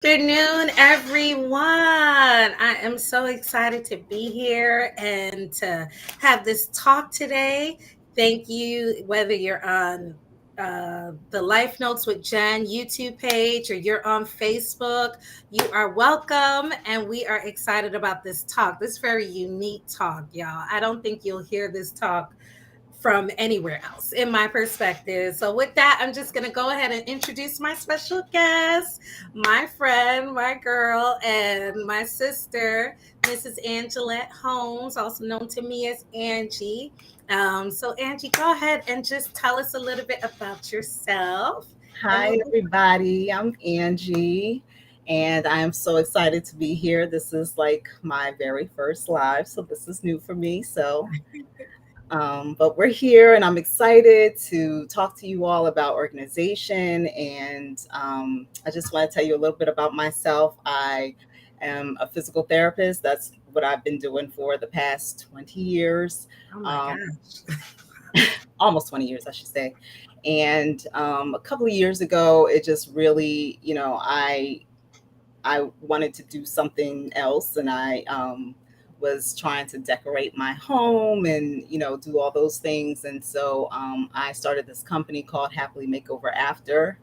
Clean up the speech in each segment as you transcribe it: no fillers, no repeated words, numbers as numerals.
Afternoon, everyone. I am so excited to be here and to have this talk today. Thank you, whether you're on the Life Notes with Jen YouTube page or you're on Facebook, you are welcome. And we are excited about this talk, this very unique talk, y'all. I don't think you'll hear this talk from anywhere else, in my perspective. So, with that, I'm just going to go ahead and introduce my special guest, my friend, my girl, and my sister, Mrs. Angelette Holmes, also known to me as Angie. So, Angie, go ahead and just tell us a little bit about yourself. And Hi, we'll everybody. I'm Angie, and I am so excited to be here. This is like my very first live, so this is new for me. But we're here, and I'm excited to talk to you all about organization. And I just want to tell you a little bit about myself. I am a physical therapist. That's what I've been doing for the past 20 years. oh my Um, gosh. Almost 20 years, I should say. And a couple of years ago, it just really, I wanted to do something else, and I was trying to decorate my home and do all those things. And so I started this company called Happily Makeover After,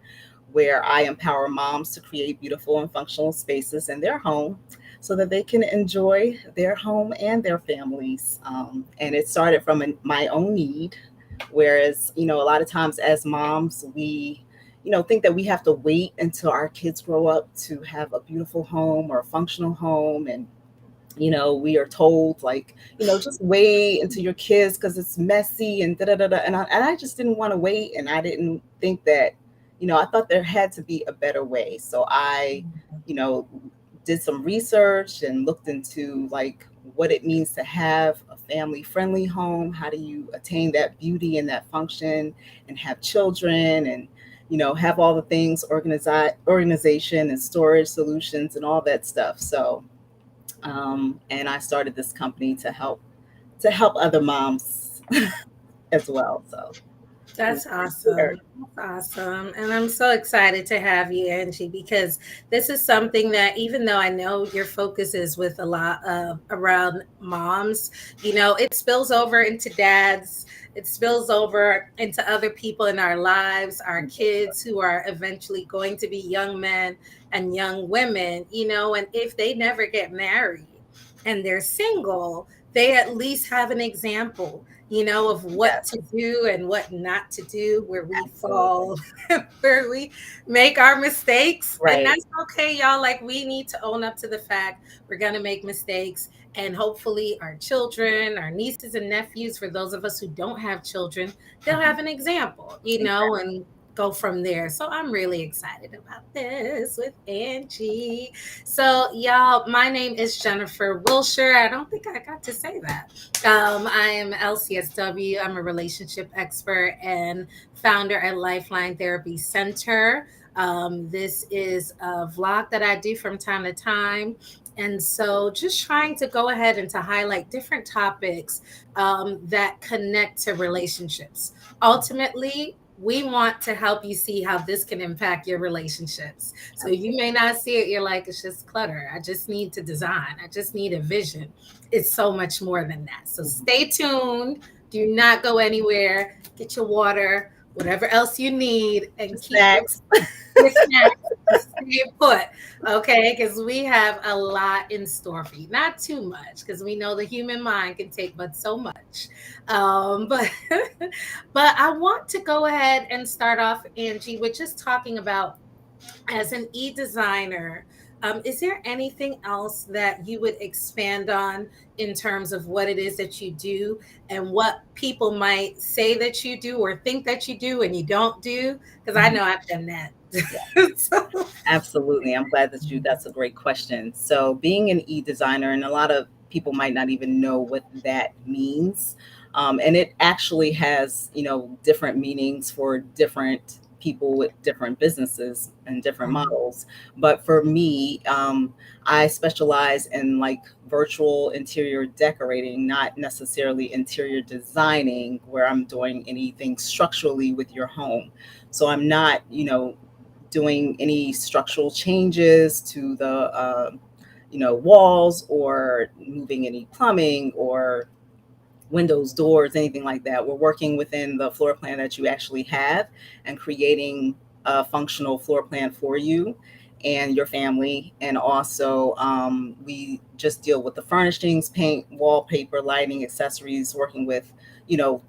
where I empower moms to create beautiful and functional spaces in their home so that they can enjoy their home and their families. And it started from my own need, whereas a lot of times as moms we think that we have to wait until our kids grow up to have a beautiful home or a functional home. And we are told, like, just wait until your kids because it's messy and da da da da. And I just didn't want to wait, and I didn't think that, I thought there had to be a better way. So I, you know, did some research and looked into like what it means to have a family friendly home. How do you attain that beauty and that function and have children and have all the things organization and storage solutions and all that stuff. So and I started this company to help other moms as well. So we're That's here. awesome. That's awesome. And I'm so excited to have you, Angie, because this is something that even though I know your focus is with a lot of around moms, it spills over into dads, it spills over into other people in our lives, our kids who are eventually going to be young men and young women, and if they never get married and they're single, they at least have an example of what Yes, to do and what not to do, where we absolutely. fall, where we make our mistakes. And Right. that's okay, y'all. Like, we need to own up to the fact we're going to make mistakes. And hopefully, our children, our nieces and nephews, for those of us who don't have children, they'll Mhm. have an example, Exactly. and go from there. So I'm really excited about this with Angie. So, y'all, my name is Jennifer Wilshire. I don't think I got to say that. I am LCSW. I'm a relationship expert and founder at Lifeline Therapy Center. This is a vlog that I do from time to time. And so, just trying to go ahead and to highlight different topics that connect to relationships. Ultimately, we want to help you see how this can impact your relationships. So you may not see it, you're like, it's just clutter. I just need to design, I just need a vision. It's so much more than that. So Mhm. stay tuned. Do not go anywhere. Get your water, whatever else you need, and keep Snacks. your snacks. Stay put, okay? Because we have a lot in store for you. Not too much, because we know the human mind can take but so much. But but I want to go ahead and start off, Angie, with just talking about as an e-designer, is there anything else that you would expand on in terms of what it is that you do and what people might say that you do or think that you do and you don't do? Because I Mhm. know I've done that. Yeah, So, absolutely. I'm glad that's a great question. So being an e-designer, and a lot of people might not even know what that means. And it actually has, different meanings for different people with different businesses and different models. But for me, I specialize in like virtual interior decorating, not necessarily interior designing, where I'm doing anything structurally with your home. So I'm not, doing any structural changes to the walls, or moving any plumbing or windows, doors, anything like that. We're working within the floor plan that you actually have and creating a functional floor plan for you and your family. And also, we just deal with the furnishings, paint, wallpaper, lighting, accessories, working with,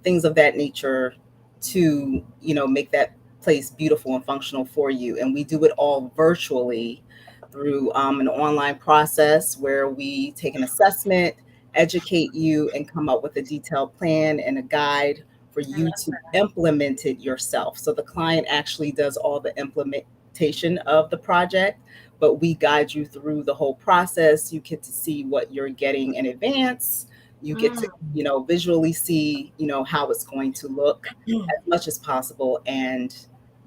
things of that nature to, make that place beautiful and functional for you. And we do it all virtually through an online process where we take an assessment, educate you, and come up with a detailed plan and a guide for I love you to implement it yourself. So the client actually does all the implementation of the project, but we guide you through the whole process. You get to see what you're getting in advance. You get to, that. visually see, how it's going to look Mm. as much as possible, and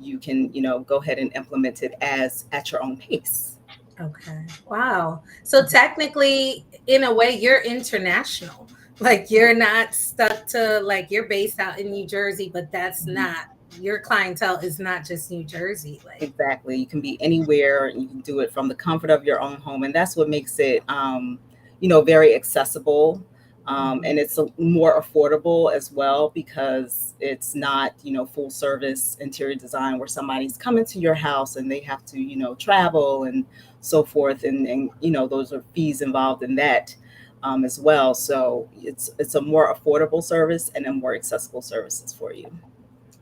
you can, go ahead and implement it as at your own pace. Okay. Wow. So technically, in a way, you're international. Like you're not stuck to like you're based out in New Jersey, but that's Mhm. not your clientele is not just New Jersey. Like, Exactly. You can be anywhere. You can do it from the comfort of your own home, and that's what makes it, very accessible. mhm. And it's more affordable as well, because it's not, full service interior design where somebody's coming to your house and they have to, travel and so forth, and those are fees involved in that, as well. So it's a more affordable service and a more accessible services for you.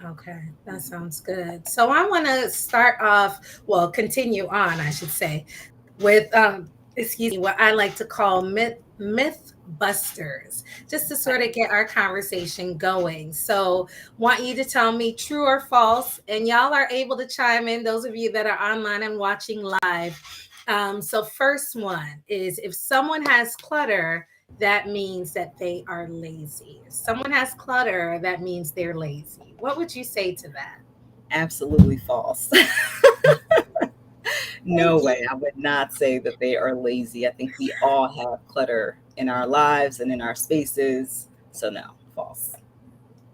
Okay, that sounds good. So I want to start off, well, continue on, I should say, with excuse me, what I like to call myth busters, just to sort of get our conversation going. So want you to tell me true or false, and y'all are able to chime in, those of you that are online and watching live. So first one is if someone has clutter, that means that they are lazy. If someone has clutter, that means they're lazy. What would you say to that? Absolutely false. Thank No you. way. I would not say that they are lazy. I think we all have clutter in our lives and in our spaces. So, no, false.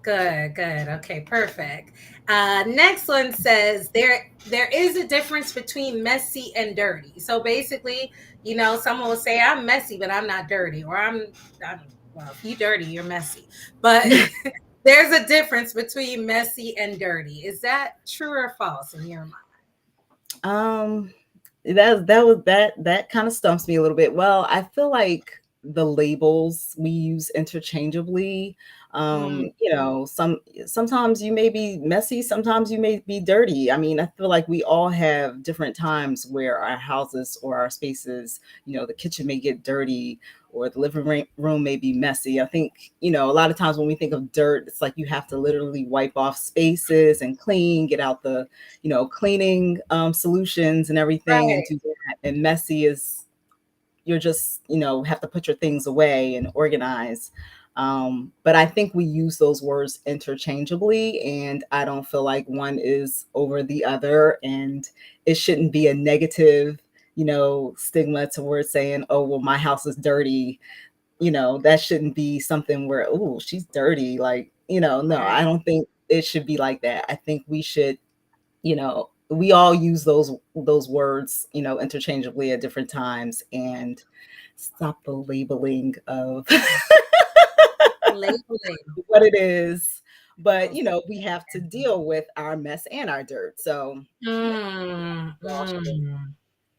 Good, good. Okay, perfect. Next one says there is a difference between messy and dirty. So basically, someone will say I'm messy, but I'm not dirty, or I'm well, if you dirty, you're messy. But there's a difference between messy and dirty. Is that true or false in your mind? Um, that kind of stumps me a little bit. Well, I feel like the labels we use interchangeably. Mm, Sometimes you may be messy, sometimes you may be dirty. I mean, I feel like we all have different times where our houses or our spaces, the kitchen may get dirty, or the room may be messy. I think, a lot of times when we think of dirt, it's like you have to literally wipe off spaces and clean, get out the cleaning solutions and everything, and right. do that. And messy is, you're just, have to put your things away and organize. But I think we use those words interchangeably, and I don't feel like one is over the other. And it shouldn't be a negative, stigma towards saying, oh, well, my house is dirty. That shouldn't be something where, oh, she's dirty. Like, no, I Right. don't think it should be like that. I think we should, we all use those words, interchangeably at different times, and stop the labeling of Labeling. what it is. But Okay. we have to deal with our mess and our dirt. So Mm, we all should mm,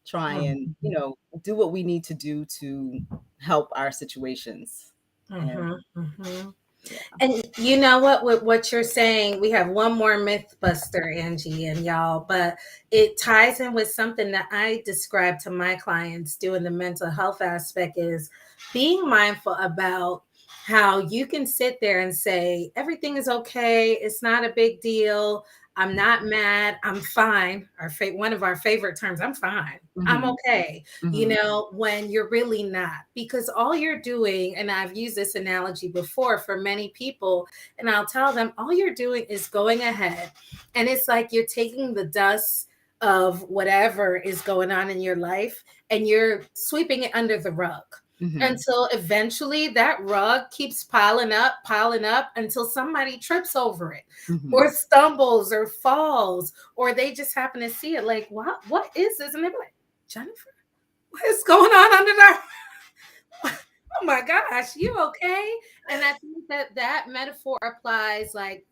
try and, mm. do what we need to do to help our situations. And Mhm, mhm. yeah. And you know what? With what you're saying, we have one more myth buster, Angie and y'all, but it ties in with something that I describe to my clients doing the mental health aspect is being mindful about how you can sit there and say, everything is okay. It's not a big deal. I'm not mad. I'm fine. One of our favorite terms, I'm fine. I'm Hmm. okay, Hmm. when you're really not. Because all you're doing, and I've used this analogy before for many people, and I'll tell them, all you're doing is going ahead. And it's like you're taking the dust of whatever is going on in your life and you're sweeping it under the rug. Hmm. until eventually that rug keeps piling up until somebody trips over it Hmm. or stumbles or falls, or they just happen to see it like, what is this? And they're like, Jennifer, what is going on under there? Oh my gosh, you okay? And I think that that metaphor applies like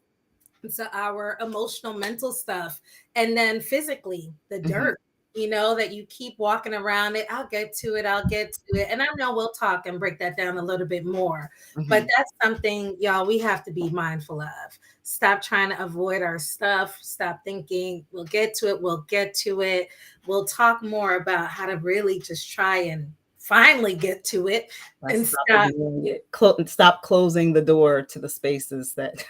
to our emotional mental stuff, and then physically the Hmm. dirt, that you keep walking around it. I'll get to it, and I know we'll talk and break that down a little bit more, but Hmm. that's something, y'all, we have to be mindful of. Stop trying to avoid our stuff. Stop thinking we'll get to it. We'll talk more about how to really just try and finally get to it Let's and stop stop. ignoring it. Stop closing the door to the spaces that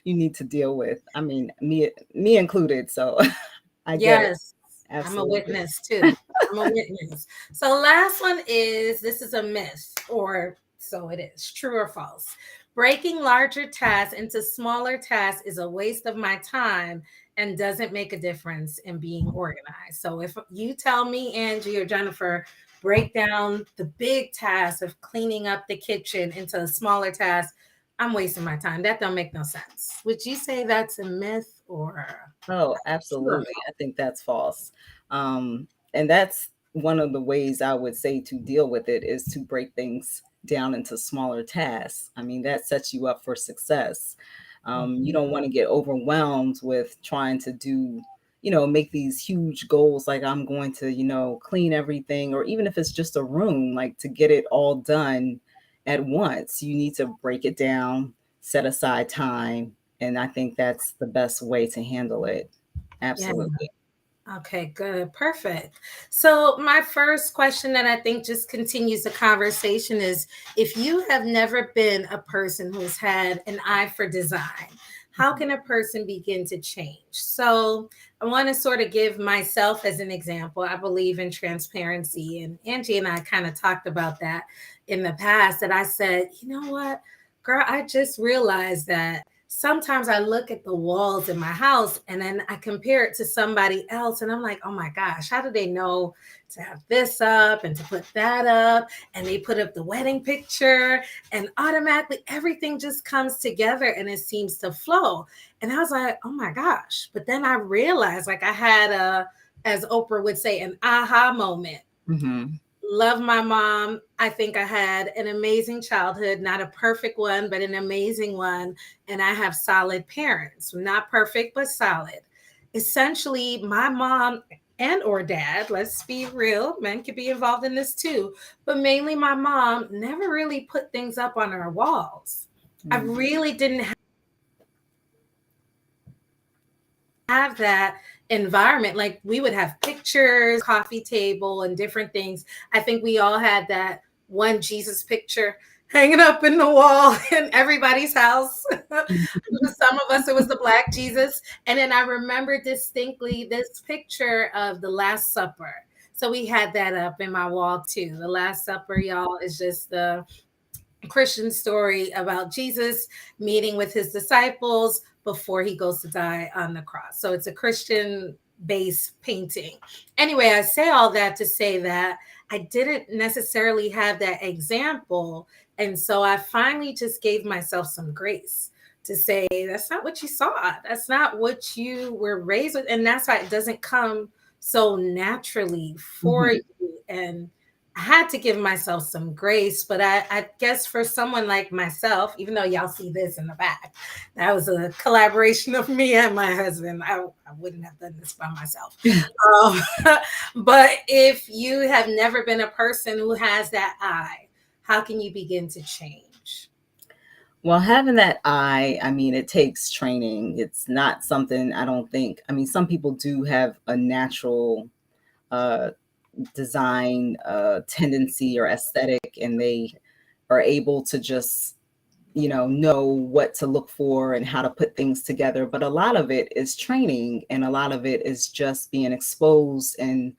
you need to deal with. I mean, me included. So I get it. Yes, I'm a Absolutely. witness too. I'm a witness. So, last one is, this is a myth, or so it is, true or false. Breaking larger tasks into smaller tasks is a waste of my time and doesn't make a difference in being organized. So, if you tell me, Angie or Jennifer, break down the big task of cleaning up the kitchen into a smaller task, I'm wasting my time. That don't make no sense. Would you say that's a myth or Oh, true or absolutely. false? I think that's false. And that's one of the ways I would say to deal with it is to break things down into smaller tasks. I mean, that sets you up for success. You Mhm. don't want to get overwhelmed with trying to do, make these huge goals like I'm going to, clean everything, or even if it's just a room, like to get it all done at once. You need to break it down, set aside time, and I think that's the best way to handle it. Yeah. Absolutely. Okay, good. Perfect. So, my first question that I think just continues the conversation is, if you have never been a person who's had an eye for design, how Mhm. can a person begin to change? So, I want to sort of give myself as an example. I believe in transparency, and Angie and I kind of talked about that in the past. That I said, you know what, girl, I just realized that sometimes I look at the walls in my house and then I compare it to somebody else, and I'm like, oh my gosh, how do they know to have this up and to put that up? And they put up the wedding picture, and automatically everything just comes together and it seems to flow. And I was like, oh my gosh. But then I realized, like, I had as Oprah would say, an aha moment. Mhm. Love my mom. I think I had an amazing childhood, not a perfect one, but an amazing one. And I have solid parents, not perfect, but solid. Essentially, my mom and or dad, let's be real, men could be involved in this too, but mainly my mom never really put things up on our walls. I Mhm. really didn't have that environment. Like, we would have pictures, coffee table, and different things. I think we all had that one Jesus picture hanging up in the wall in everybody's house. Some of us, it was the Black Jesus. And then I remember distinctly this picture of the Last Supper. So we had that up in my wall too. The Last Supper, y'all, is just the Christian story about Jesus meeting with his disciples before he goes to die on the cross. So it's a Christian based painting. Anyway, I say all that to say that I didn't necessarily have that example. And so I finally just gave myself some grace to say, that's not what you saw. That's not what you were raised with. And that's why it doesn't come so naturally for Mhm. you. And I had to give myself some grace, but I guess for someone like myself, even though y'all see this in the back, that was a collaboration of me and my husband. I wouldn't have done this by myself. Um, but if you have never been a person who has that eye, how can you begin to change? Well, having that eye, I mean, it takes training. It's not something I don't think. I mean, some people do have a natural uh, design tendency or aesthetic, and they are able to just, know what to look for and how to put things together. But a lot of it is training, and a lot of it is just being exposed and,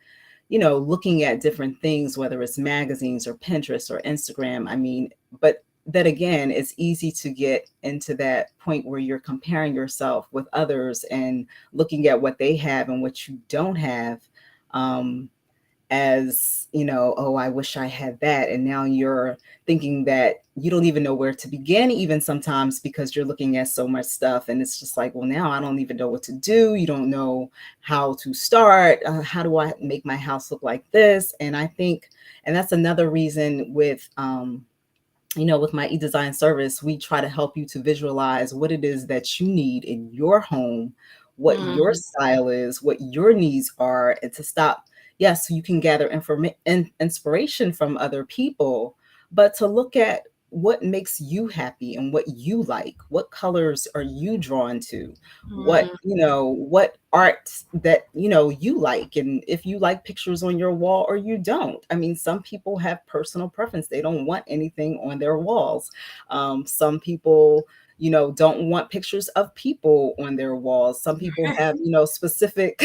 looking at different things, whether it's magazines or Pinterest or Instagram. I mean, but that again, it's easy to get into that point where you're comparing yourself with others and looking at what they have and what you don't have. Um, as, oh, I wish I had that. And now you're thinking that you don't even know where to begin, even sometimes because you're looking at so much stuff. And it's just like, well, now I don't even know what to do. You don't know how to start. How do I make my house look like this? And I think, and that's another reason with my e-design service, we try to help you to visualize what it is that you need in your home, what your Mm, style is, what your needs are, and to stop, yes, so you can gather inspiration from other people, but to look at what makes you happy and what you like, what colors are you drawn to, what, mm, what art that, you like, and if you like pictures on your wall or you don't. I mean, some people have personal preference. They don't want anything on their walls. Some people, don't want pictures of people on their walls. Some people have, specific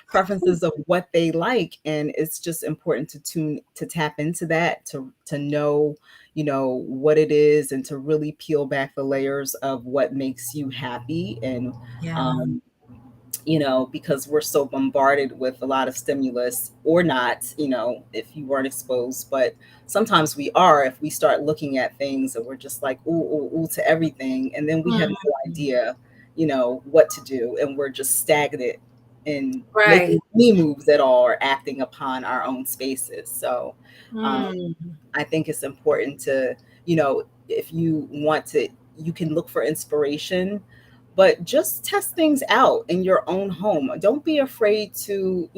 preferences of what they like. And it's just important to tap into that, to know, what it is, and to really peel back the layers of what makes you happy. And yeah. um, because we're so bombarded with a lot of stimulus, or not, if you weren't exposed, but sometimes we are, if we start looking at things and we're just like, ooh, ooh, ooh, to everything. And then we have no Mm, idea, what to do. And we're just stagnant in right. making any moves at all or acting upon our own spaces. So, um, Mm, I think it's important to, if you want to, you can look for inspiration, but just test things out in your own home. Don't be afraid to,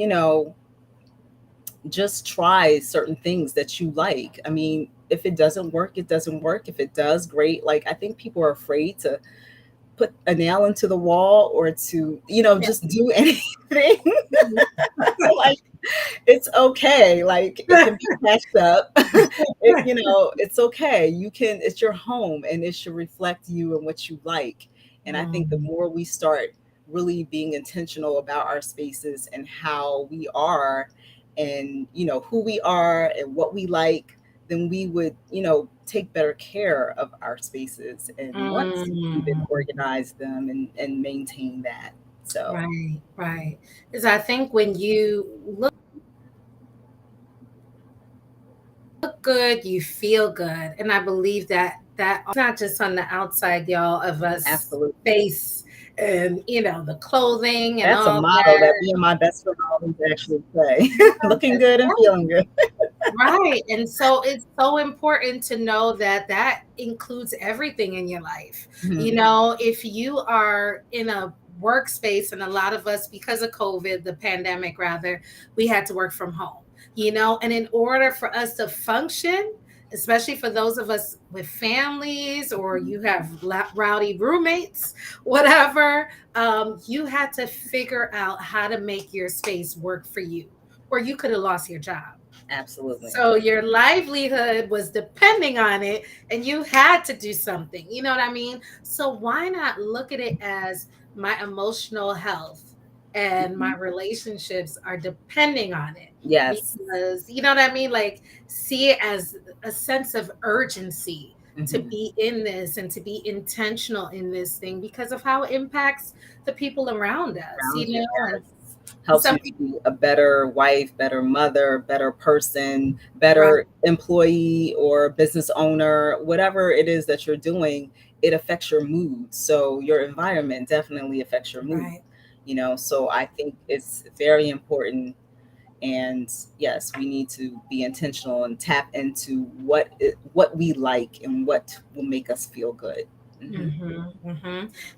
just try certain things that you like. I mean, if it doesn't work, it doesn't work. If it does, great. Like, I think people are afraid to put a nail into the wall or to, yeah. just do anything. Like, it's okay. Like, it can be patched up. It's okay. You can, it's your home and it should reflect you and what you like. And I think the Mm, more we start really being intentional about our spaces and how we are, and, who we are and what we like, then we would, take better care of our spaces and want to even mm. organize them and maintain that. So, Right, right. Because I think when you look good, you feel good. And I believe that it's not just on the outside, y'all, of us absolutely. face and the clothing and That's a all motto that. that me and my best friend always actually say. Looking Yes, good and feeling good. right. And so it's so important to know that that includes everything in your life. Mhm. If you are in a workspace, and a lot of us, because of COVID, the pandemic rather, we had to work from home, and in order for us to function, especially for those of us with families, or you have rowdy roommates, whatever, you had to figure out how to make your space work for you, or you could have lost your job. Absolutely. So your livelihood was depending on it, and you had to do something. You know what I mean? So why not look at it as my emotional health and my Mhm. relationships are depending on it? Yes. Because you know what I mean? Like, see it as a sense of urgency to Mhm. be in this and to be intentional in this thing because of how it impacts the people around us, Around you, and yes. Helps some you to people, be a better wife, better mother, better person, right, better employee or business owner, whatever it is that you're doing, it affects your mood. So your environment definitely affects your mood. right. So I think it's very important. And yes, we need to be intentional and tap into what we like and what will make us feel good. Hmm.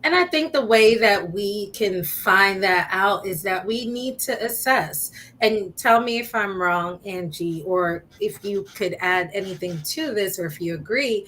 And I think the way that we can find that out is that we need to assess. And tell me if I'm wrong, Angie, or if you could add anything to this, or if you agree,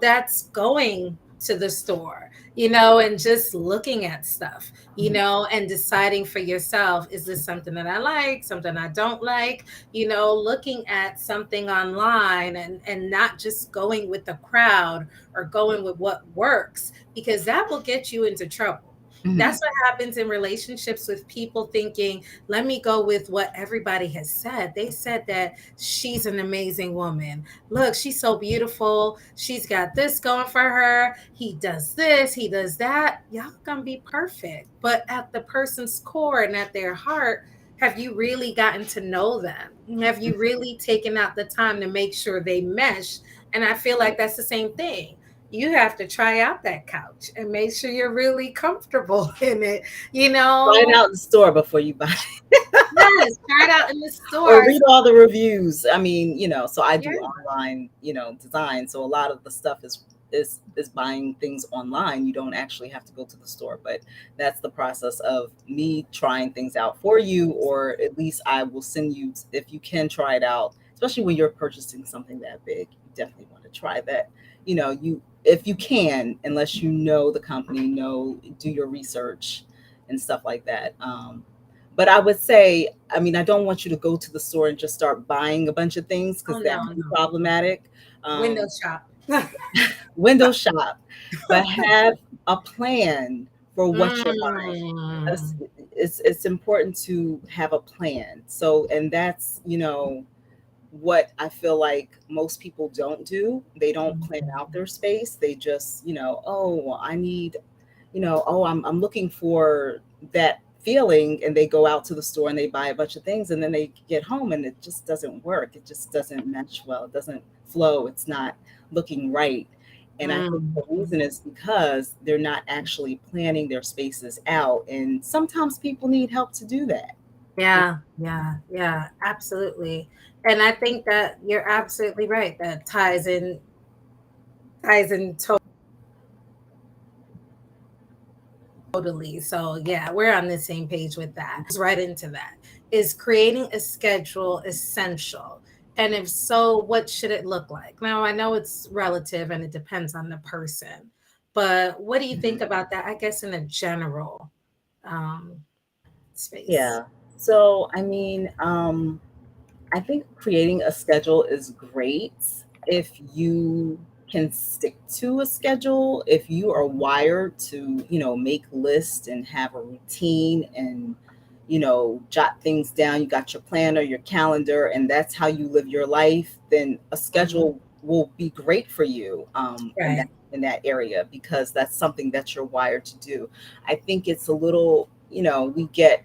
that's going to the store, and just looking at stuff, and deciding for yourself, is this something that I like, something I don't like, looking at something online, and not just going with the crowd or going with what works, because that will get you into trouble. Hmm. That's what happens in relationships, with people thinking, let me go with what everybody has said. They said that she's an amazing woman. Look, she's so beautiful. She's got this going for her. He does this, he does that. Y'all gonna be perfect. But at the person's core and at their heart, Have you really gotten to know them? Have you really taken out the time to make sure they mesh? And I feel like that's the same thing. You have to try out that couch and make sure you're really comfortable in it, you Try it know? out in the store before you buy Yes, try it out in the or stores. read all the reviews. I mean, so I Yeah. do online, design. So a lot of the stuff is buying things online. You don't actually have to go to the store, but that's the process of me trying things out for you, or at least I will send you if you can try it out, especially when you're purchasing something that big. You definitely want to try that. You if you can, unless you know the company, do your research and stuff like that. But I would say, I mean, I don't want you to go to the store and just start buying a bunch of things Oh because that no, can be no. problematic. Window Um, shop. Window shop, but have a plan for what you're buying. It's, Mm. it's important to have a plan. So, and that's, what I feel like most people don't do. They don't plan out their space. They just, oh, well, I need, oh, I'm looking for that feeling, and they go out to the store and they buy a bunch of things, and then they get home and it just doesn't work. It just doesn't mesh well. It doesn't flow. It's not looking right. And I think Mm. the reason is because they're not actually planning their spaces out. And sometimes people need help to do that. Yeah, yeah, yeah, absolutely. And I think that you're absolutely right. That ties in totally. So yeah, we're on the same page with that. Right into that. Is creating a schedule essential? And if so, what should it look like? Now I know it's relative and it depends on the person, but what do you think Mhm. about that? I guess in a general um space. Yeah. So, I mean, I think creating a schedule is great if you can stick to a schedule, if you are wired to, make lists and have a routine and, jot things down. You got your planner, your calendar, and that's how you live your life, then a Mhm. schedule will be great for you in that Right. area because that's something that you're wired to do. I think it's a little, we get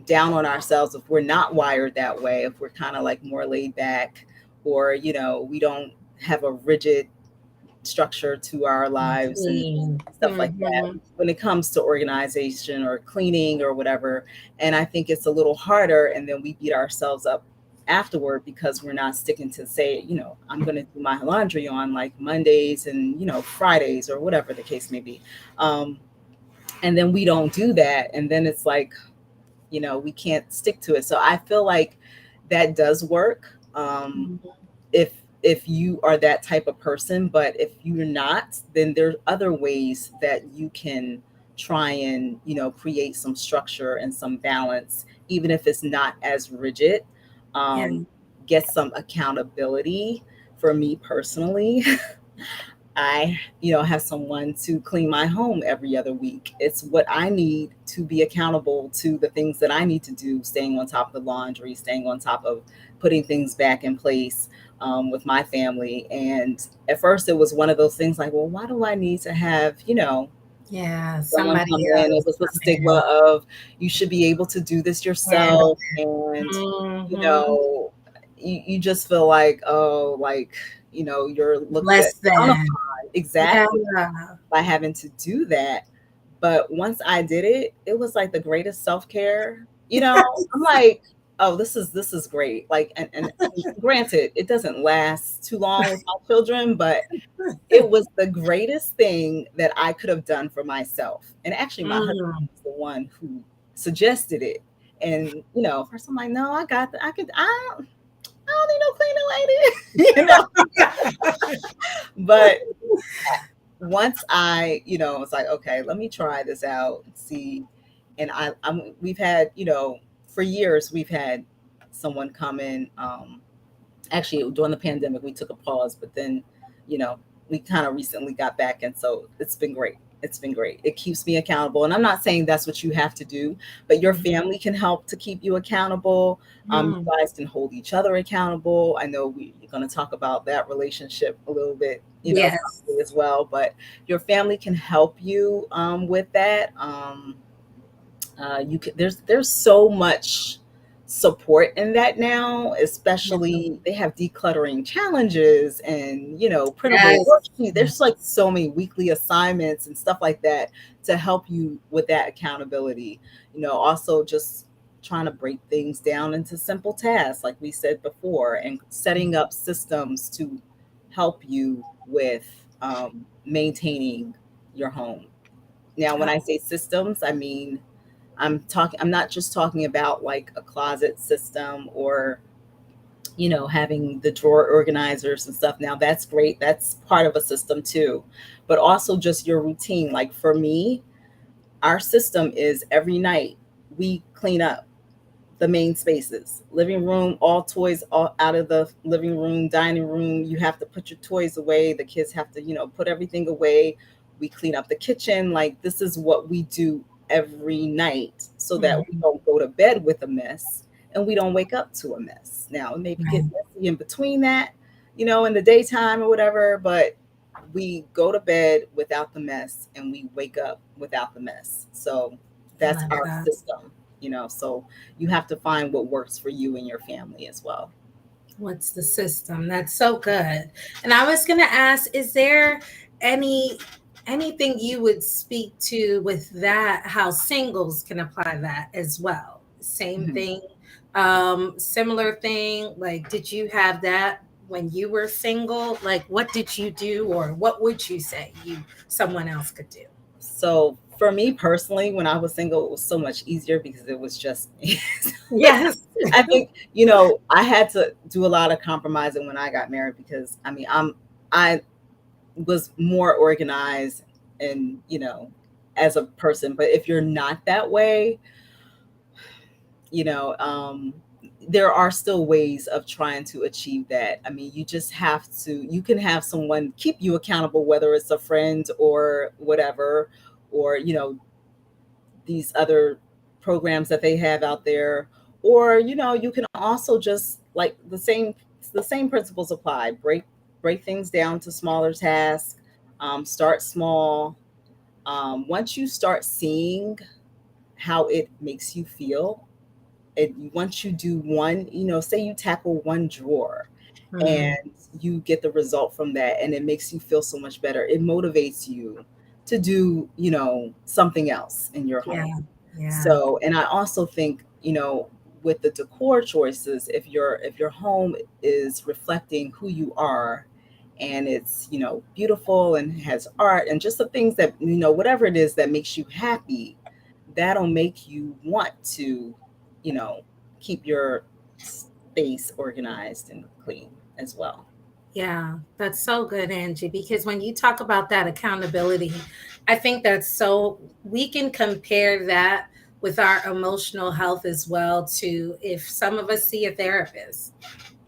down on ourselves if we're not wired that way, if we're kind of like more laid back, or we don't have a rigid structure to our lives and Routine. stuff like that Mhm. when it comes to organization or cleaning or whatever. And I think it's a little harder, and then we beat ourselves up afterward because we're not sticking to, say, I'm going to do my laundry on like Mondays and Fridays or whatever the case may be. um, and then we don't do that, and then it's like, we can't stick to it. So I feel like that does work, Mhm. if you are that type of person. But if you're not, then there's other ways that you can try and create some structure and some balance, even if it's not as rigid. Yeah. Get some accountability. For me personally, I, have someone to clean my home every other week. It's what I need to be accountable to the things that I need to do, staying on top of the laundry, staying on top of putting things back in place with my family. And at first, it was one of those things like, well, why do I need to have, Yeah. someone Somebody come in? It else was the come in. stigma of you should be able to do this Handle yourself. it. And, you Mhm. know, you just feel like, oh, like, you're looked at Less than. Yeah. exactly by having to do that. But once I did it, it was like the greatest self-care. I'm like, oh, this is great. Like, and granted, it doesn't last too long with my children, but it was the greatest thing that I could have done for myself. And actually my husband Mm. was the one who suggested it. And first I'm like, no, I got I could I don't need no cleaning lady. But once I, was like, okay, let me try this out and see. And we've had, for years, we've had someone come in. Actually, during the pandemic, we took a pause, but then, you know, we kind of recently got back. And so it's been great. It's been great. It keeps me accountable. And I'm not saying that's what you have to do, but your family can help to keep you accountable. You Mm. guys can hold each other accountable. I know we're going to talk about that relationship a little bit, Yes. probably as well, but your family can help you with that. You can, there's so support in that now, Yeah. especially they have decluttering challenges and, printable Yes. worksheets. Yes. There's like so many weekly assignments and stuff like that to help you with that accountability. Also just trying to break things down into simple tasks, like we said before, and setting up systems to help you with maintaining your home. Now, when I say systems, I mean I'm not just talking about like a closet system or, having the drawer organizers and stuff. Now that's great. That's part of a system too. But also just your routine. Like for me, our system is every night we clean up the main spaces. Living room, all toys all out of the living room, dining room. You have to put your toys away. The kids have to, put everything away. We clean up the kitchen. Like this is what we do every night so that we Mhm. don't go to bed with a mess and we don't wake up to a mess. Now, it maybe get Right. messy in between that, in the daytime or whatever, but we go to bed without the mess and we wake up without the mess. So I that's love our that. system, so you have to find what works for you and your family as well. What's the system? That's so good. And I was going to ask, is there any anything you would speak to with that, how singles can apply that as well? Same Mhm. thing, similar thing, like did you have that when you were single? Like what did you do, or what would you say you someone else could do? So for me personally, when I was single, it was so much easier because it was just me. Yes. I think, I had to do a lot of compromising when I got married because I was more organized and, as a person. But if you're not that way, you know, um, there are still ways of trying to achieve that. I mean, you just have to, you can have someone keep you accountable, whether it's a friend or whatever, or, these other programs that they have out there. Or, you can also just like the same principles apply. Break things down to smaller tasks. Start small. Once you start seeing how it makes you feel, once you do one, say you tackle one drawer Hmm. and you get the result from that and it makes you feel so much better, it motivates you to do, something else in your Yeah. home. Yeah. So, and I also think, with the decor choices, if your home is reflecting who you are and it's, beautiful and has art and just the things that, whatever it is that makes you happy, that'll make you want to, you know, keep your space organized and clean as well. Yeah, that's so good, Angie, because when you talk about that accountability, I think that's so we can compare that with our emotional health as well to if some of us see a therapist,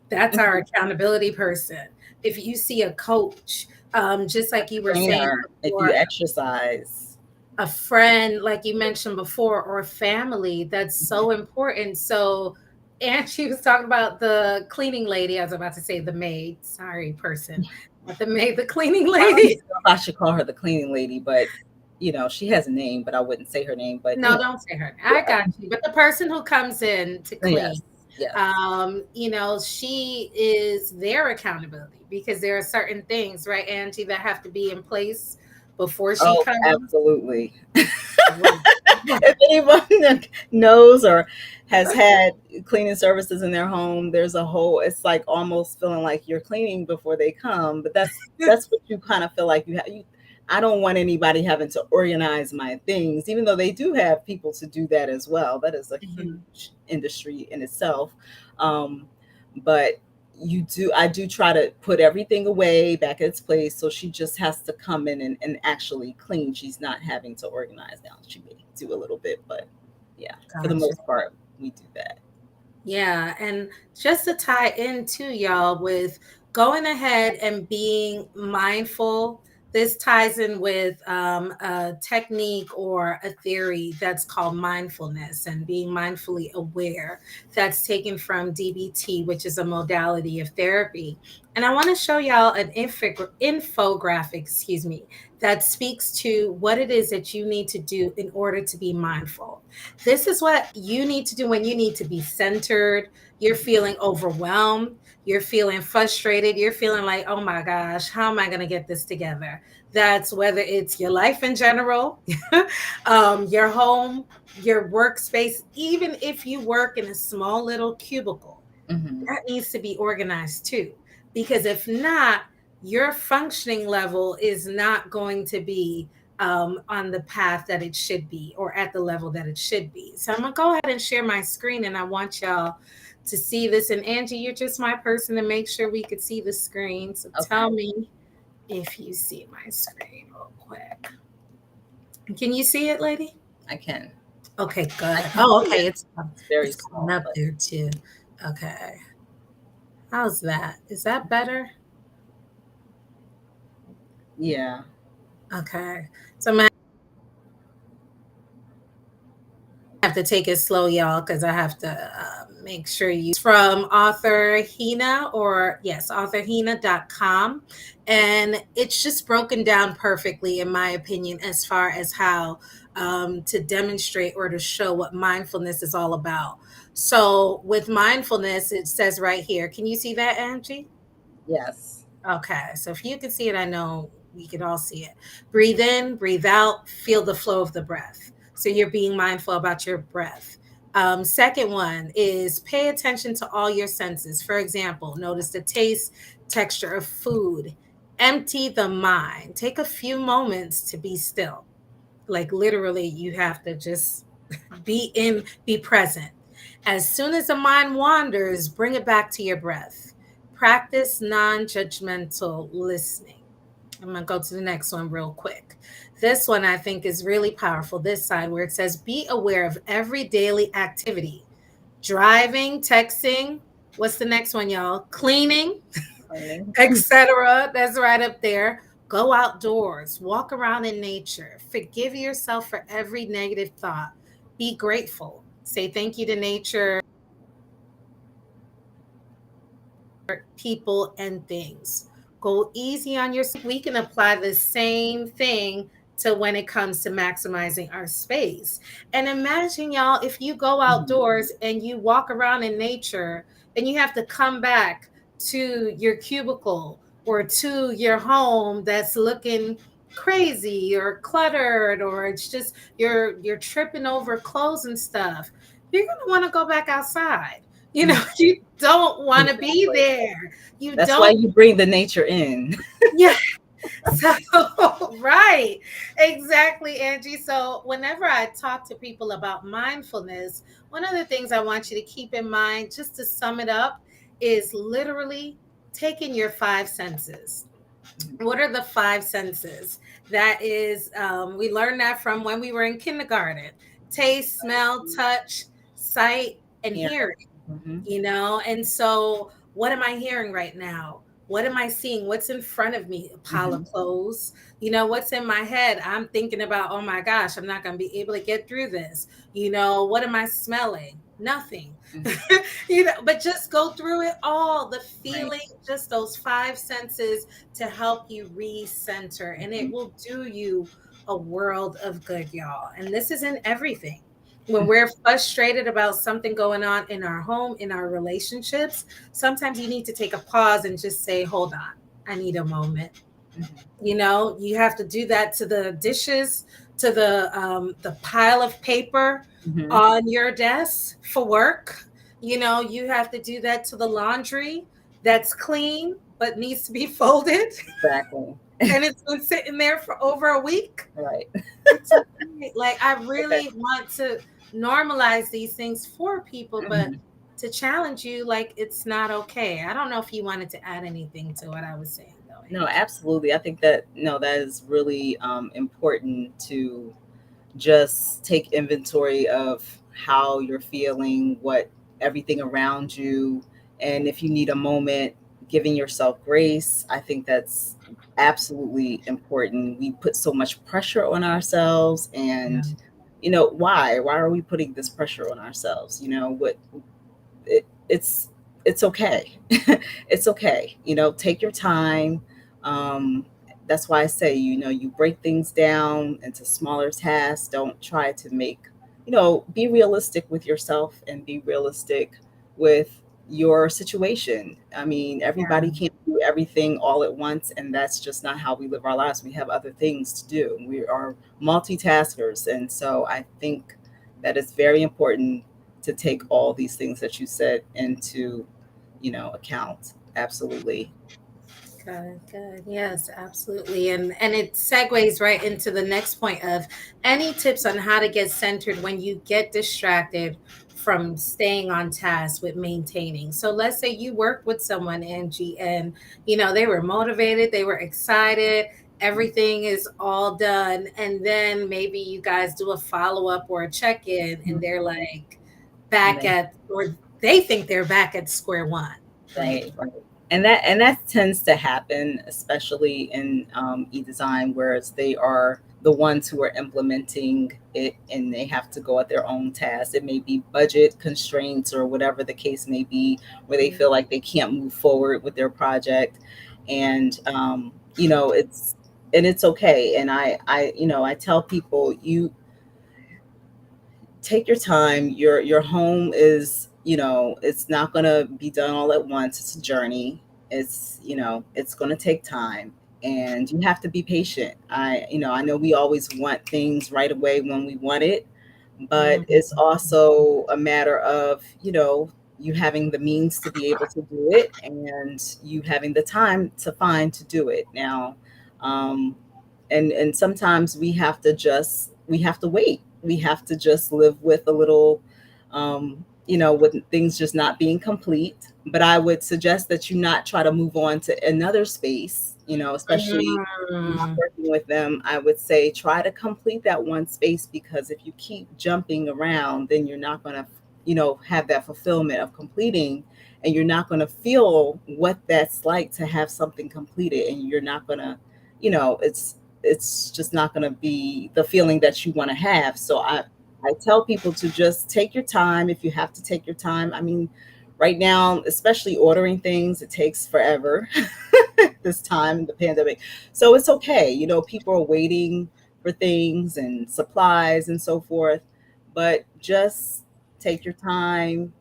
that's our Mhm. accountability person. If you see a coach, just A like you were saying trainer, if you before, exercise. a friend, like you mentioned before, or family, that's Mhm. so important. So, and she was talking about the cleaning lady. I was about to say the maid, sorry, person, not the maid, the cleaning I don't lady. even know if I should call her the cleaning lady, but she has a name, but I wouldn't say her name. But No, don't say her. I yeah, got you. But the person who comes in to clean, yes, yes. she is their accountability because there are certain things, right, Angie, that have to be in place before she Oh, comes. absolutely. Right. If anyone knows or has had cleaning services in their home, there's a whole, it's like almost feeling like you're cleaning before they come, but that's what you kind of feel like I don't want anybody having to organize my things, even though they do have people to do that as well. That is a Mhm. huge industry in itself. Um, but I do try to put everything away back in its place, so she just has to come in and actually clean. She's not having to organize now. She may do a little bit, but yeah, for the Gotcha. most part we do that. Yeah, and just to tie in too, y'all, with going ahead and being mindful, This ties in with a technique or a theory that's called mindfulness and being mindfully aware. That's taken from DBT, which is a modality of therapy. And I want to show y'all an infographic, excuse me, that speaks to what it is that you need to do in order to be mindful. This is what you need to do when you need to be centered, you're feeling overwhelmed, you're feeling frustrated, you're feeling like, oh my gosh, how am I going to get this together? That's whether it's your life in general, your home, your workspace, even if you work in a small little cubicle, Mm-hmm. that needs to be organized too. Because if not, your functioning level is not going to be on the path that it should be or at the level that it should be. So I'm going to go ahead and share my screen and I want y'all to see this. And Angie, you're just my person to make sure we could see the screen. So Okay. tell me if you see my screen real quick. Can you see it, lady? I can. Okay, I good. can Oh, see okay. it. It's very It's coming small, up but there too. Okay. How's that? Is that better? yeah. Okay. So I'm gonna have to take it slow, y'all, because I have to make sure you from author Hina or yes, authorhina.com. And it's just broken down perfectly, in my opinion, as far as how to demonstrate or to show what mindfulness is all about. So with mindfulness, it says right here, can you see that, Angie? Yes. Okay, so if you can see it, I know we can all see it. Breathe in, breathe out, feel the flow of the breath. So you're being mindful about your breath. Second one is pay attention to all your senses. For example, notice the taste, texture of food. Empty the mind. Take a few moments to be still. Like literally, you have to just be present. As soon as the mind wanders, bring it back to your breath. Practice non-judgmental listening. I'm going to go to the next one real quick. This one I think is really powerful. This side where it says be aware of every daily activity. Driving, texting, what's the next one, y'all? Cleaning, Cleaning. etc. That's right up there. Go outdoors, walk around in nature. Forgive yourself for every negative thought. Be grateful. Say thank you to nature, people, and things. Go easy on yourself. We can apply the same thing to when it comes to maximizing our space. And imagine, y'all, if you go Mhm. outdoors and you walk around in nature and you have to come back to your cubicle or to your home that's looking crazy or cluttered or it's just you're tripping over clothes and stuff, you're going to want to go back outside. You know, Mhm. you don't want to be Exactly. there. You That's why don't. you bring the nature in. Yeah. So, right. Exactly, Angie. So, whenever I talk to people about mindfulness, one of the things I want you to keep in mind, just to sum it up, is literally taking your five senses. What are the five senses? That is, we learned that from when we were in kindergarten: taste, smell, touch, sight, and Here. hearing. Hmm. And so what am I hearing right now? What am I seeing? What's in front of me? A pile of Hmm. clothes. What's in my head? I'm thinking about, oh my gosh, I'm not going to be able to get through this. What am I smelling? Nothing. Hmm. But just go through it all, the Right. feeling, just those five senses to help you recenter, and it Hmm. will do you a world of good, y'all. And this is in everything. When we're frustrated about something going on in our home, in our relationships, sometimes you need to take a pause and just say, hold on, I need a moment. You have to do that to the dishes, to the pile of paper Hmm. on your desk for work. You have to do that to the laundry that's clean but needs to be folded Exactly. and it's been sitting there for over a week. Right. It's okay. Like, I Okay. really want to normalize these things for people, but Hmm. to challenge you, like, it's not okay. I don't know if you wanted to add anything to what I was saying, though, No, Angie. absolutely. I think that no, that is really important to just take inventory of how you're feeling, what everything around you, and if you need a moment, giving yourself grace. I think that's absolutely important. We put so much pressure on ourselves, Yeah. and why are we putting this pressure on ourselves? What it's okay. It's okay. Take your time. um, that's why I say, you break things down into smaller tasks. Don't try to make, be realistic with yourself and be realistic with your situation. I mean, everybody Yeah. can't do everything all at once, and that's just not how we live our lives. We have other things to do. We are multitaskers, and so I think that it's very important to take all these things that you said into, account. Absolutely. Good, good. Yes, absolutely. And it segues right into the next point of any tips on how to get centered when you get distracted from staying on task with maintaining. So let's say you work with someone, Angie, and they were motivated, they were excited, everything is all done, and then maybe you guys do a follow-up or a check-in and they're Mhm. like And back then, at, or they think they're back at square one. right, Like, right. And that tends to happen, especially in e-design, whereas they are the ones who are implementing it, and they have to go at their own task. It may be budget constraints or whatever the case may be, where they feel like they can't move forward with their project. And it's okay. And I tell people, you take your time. Your home is, it's not going to be done all at once. It's a journey. It's going to take time, and you have to be patient. I know we always want things right away when we want it, but mhm. it's also a matter of, you having the means to be able to do it, and you having the time to find to do it. Now, um, and sometimes we have to wait. We have to just live with a little, with things just not being complete. But I would suggest that you not try to move on to another space, especially not Mm, working with them. I would say try to complete that one space, because if you keep jumping around, then you're not going to, have that fulfillment of completing, and you're not going to feel what that's like to have something completed, and you're not going to, it's just not going to be the feeling that you want to have. So I tell people to just take your time. If you have to take your time, I mean, right now, especially ordering things, it takes forever this time, the pandemic. So it's okay. People are waiting for things and supplies and so forth, but just take your time,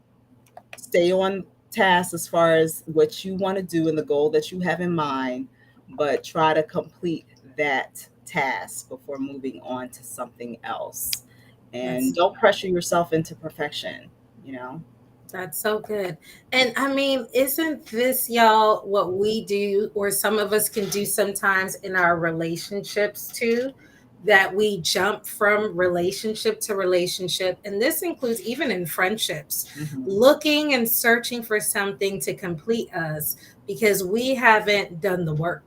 stay on task as far as what you want to do and the goal that you have in mind, but try to complete that task before moving on to something else. And that's don't pressure yourself into perfection, you know? that's so good. And I mean, isn't this, y'all, what we do, or some of us can do sometimes in our relationships too? That we jump from relationship to relationship. And this includes even in friendships, Hmm. looking and searching for something to complete us because we haven't done the work.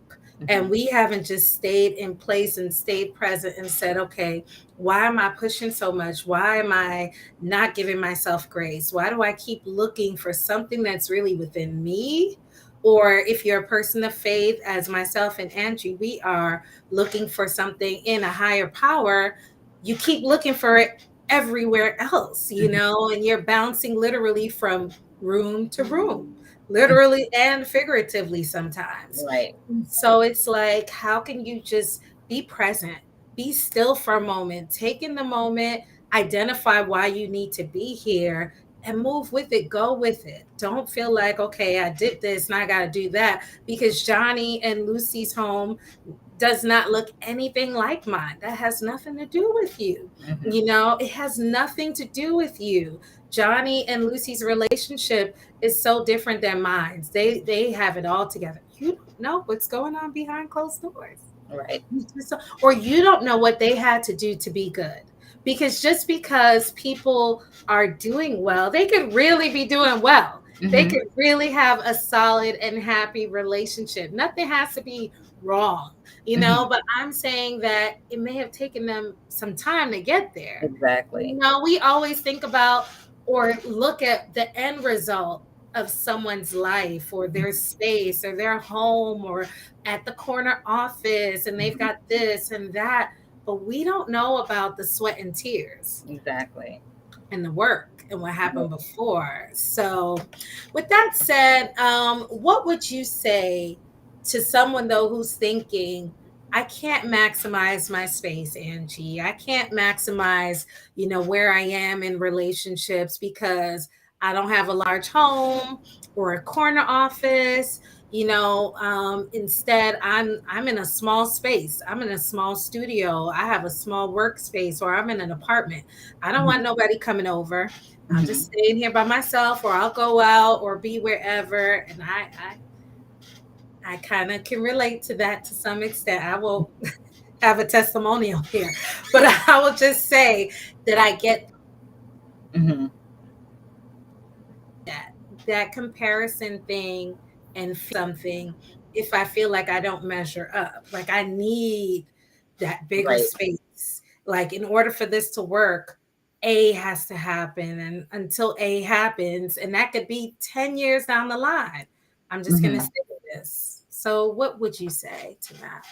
And Hmm. we haven't just stayed in place and stayed present and said, okay, why am I pushing so much? Why am I not giving myself grace? Why do I keep looking for something that's really within me? Or if you're a person of faith, as myself and Angie, we are looking for something in a higher power. You keep looking for it everywhere else, Hmm. and you're bouncing literally from room to room, literally and figuratively sometimes. Right. So it's like, how can you just be present, be still for a moment, take in the moment, identify why you need to be here, and move with it, go with it. Don't feel like, okay, I did this and I got to do that because Johnny and Lucy's home does not look anything like mine. That has nothing to do with you. Hmm. It has nothing to do with you. Johnny and Lucy's relationship is so different than mine. They have it all together. You don't know what's going on behind closed doors. Right. Or you don't know what they had to do to be good. Because just because people are doing well, they could really be doing well. They Hmm. could really have a solid and happy relationship. Nothing has to be wrong, Hmm. but I'm saying that it may have taken them some time to get there. Exactly. We always think about or look at the end result of someone's life or their space or their home or at the corner office, and they've Mhm. got this and that, but we don't know about the sweat and tears Exactly. and the work and what Right. happened before. So, with that said, what would you say to someone though who's thinking, I can't maximize my space, Angie. I can't maximize, where I am in relationships because I don't have a large home or a corner office. Instead, I'm in a small space. I'm in a small studio. I have a small workspace, or I'm in an apartment. I don't want nobody coming over. I'll just Mhm. stay in here by myself, or I'll go out or be wherever. And I kind of can relate to that to some extent. I will have a testimonial here, but I will just say that I get Mhm. that comparison thing and something if I feel like I don't measure up. Like I need that bigger Right. space. Like in order for this to work, A has to happen. And until A happens, and that could be 10 years down the line, I'm just gonna Mhm. stay with this. So what would you say to that?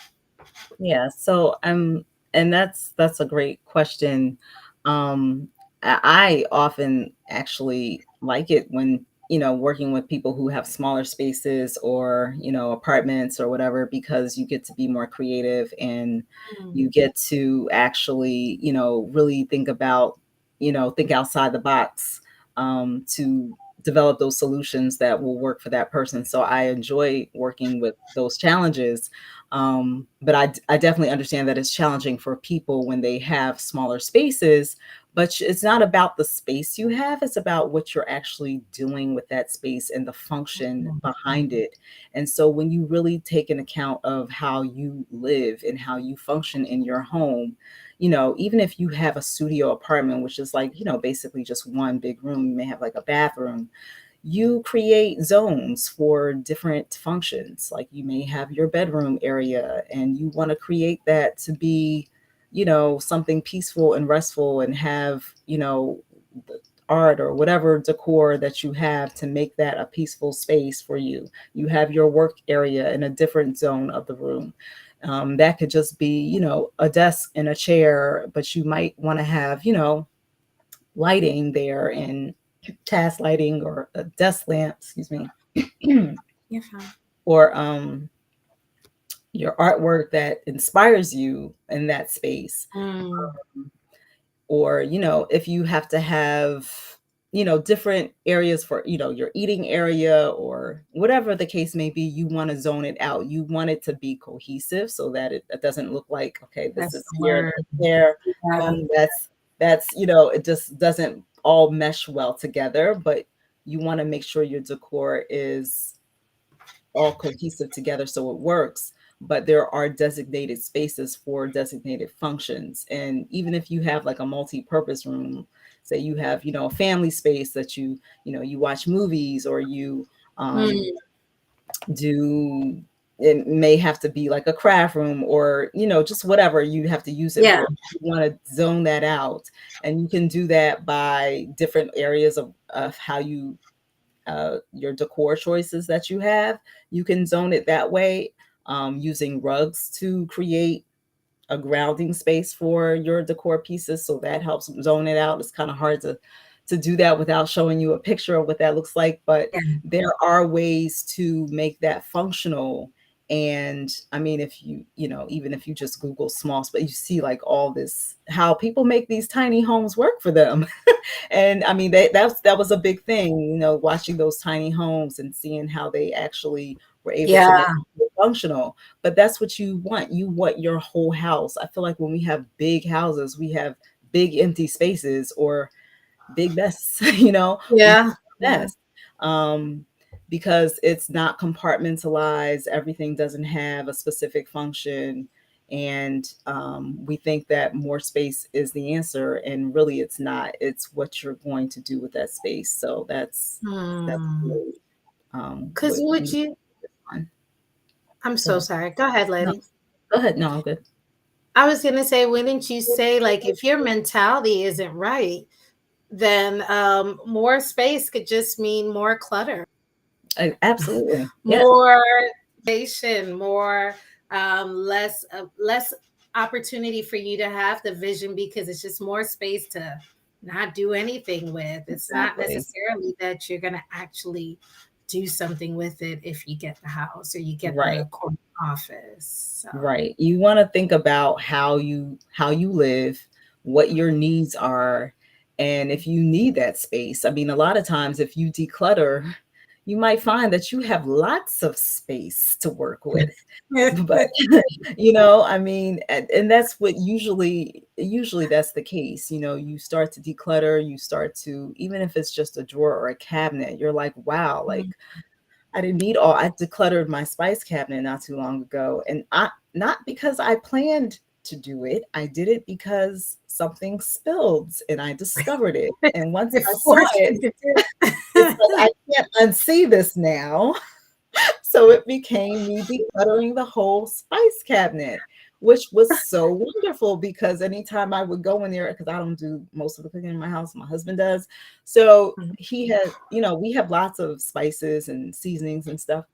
Yeah. So and that's a great question. Um, I often actually like it when, working with people who have smaller spaces or, apartments or whatever, because you get to be more creative and Mm, you get to actually, really think outside the box, to develop those solutions that will work for that person. So I enjoy working with those challenges. But I definitely understand that it's challenging for people when they have smaller spaces, but it's not about the space you have, it's about what you're actually doing with that space and the function behind mm, it. And so when you really take an account of how you live and how you function in your home, even if you have a studio apartment, which is like, basically just one big room, you may have like a bathroom, you create zones for different functions. Like you may have your bedroom area and you want to create that to be, something peaceful and restful and have, the art or whatever decor that you have to make that a peaceful space for you. You have your work area in a different zone of the room. That could just be, a desk and a chair, but you might want to have, lighting there and task lighting or a desk lamp, excuse me, you're fine. or your artwork that inspires you in that space. Mm, Or, if you have to have, different areas for, your eating area or whatever the case may be, you want to zone it out. You want it to be cohesive so that it doesn't look like, okay, this that's is the here, word. that's there, Yeah. that's, it just doesn't all mesh well together, but you want to make sure your decor is all cohesive together so it works. But there are designated spaces for designated functions. And even if you have like a multi-purpose room, say you have, a family space that you watch movies or you um, Mm, do, it may have to be like a craft room or, just whatever you have to use it yeah. for. You want to zone that out. And you can do that by different areas of how your decor choices that you have. You can zone it that way, using rugs to create a grounding space for your decor pieces. So that helps zone it out. It's kind of hard to do that without showing you a picture of what that looks like, but Yeah. there are ways to make that functional. And I mean, if even if you just Google small space, you see like all this, how people make these tiny homes work for them. And I mean, that was a big thing, watching those tiny homes and seeing how they actually were able to make Yeah. it functional. But that's what you want. You want your whole house. I feel like when we have big houses, we have big empty spaces or big mess, we Yeah. have a Yeah. mess. Um, because it's not compartmentalized, everything doesn't have a specific function. And we think that more space is the answer, and really it's not. It's what you're going to do with that space. So that's Hmm. really Because what would we you? on. I'm Go so ahead. sorry. Go ahead, No, lady. go ahead. No, I'm good. I was gonna say, wouldn't you say like if your mentality isn't right, then more space could just mean more clutter, Absolutely. Yes. more station, more less opportunity for you to have the vision because it's just more space to not do anything with. It's not Exactly. necessarily that you're going to actually do something with it if you get the house or you get Right. the corner office. So, Right. You want to think about how you live, what your needs are, and if you need that space. I mean, a lot of times if you declutter, you might find that you have lots of space to work with. But I mean, and that's what usually that's the case. You start to declutter, you start to, even if it's just a drawer or a cabinet, you're like, wow, like I didn't need all. I decluttered my spice cabinet not too long ago, and I not because I planned to do it. I did it because something spilled and I discovered it. And once it I saw forced it, you to do it's like it. I can't unsee this now. So it became me decluttering the whole spice cabinet, which was so wonderful because anytime I would go in there, because I don't do most of the cooking in my house, my husband does. So he had, we have lots of spices and seasonings and stuff.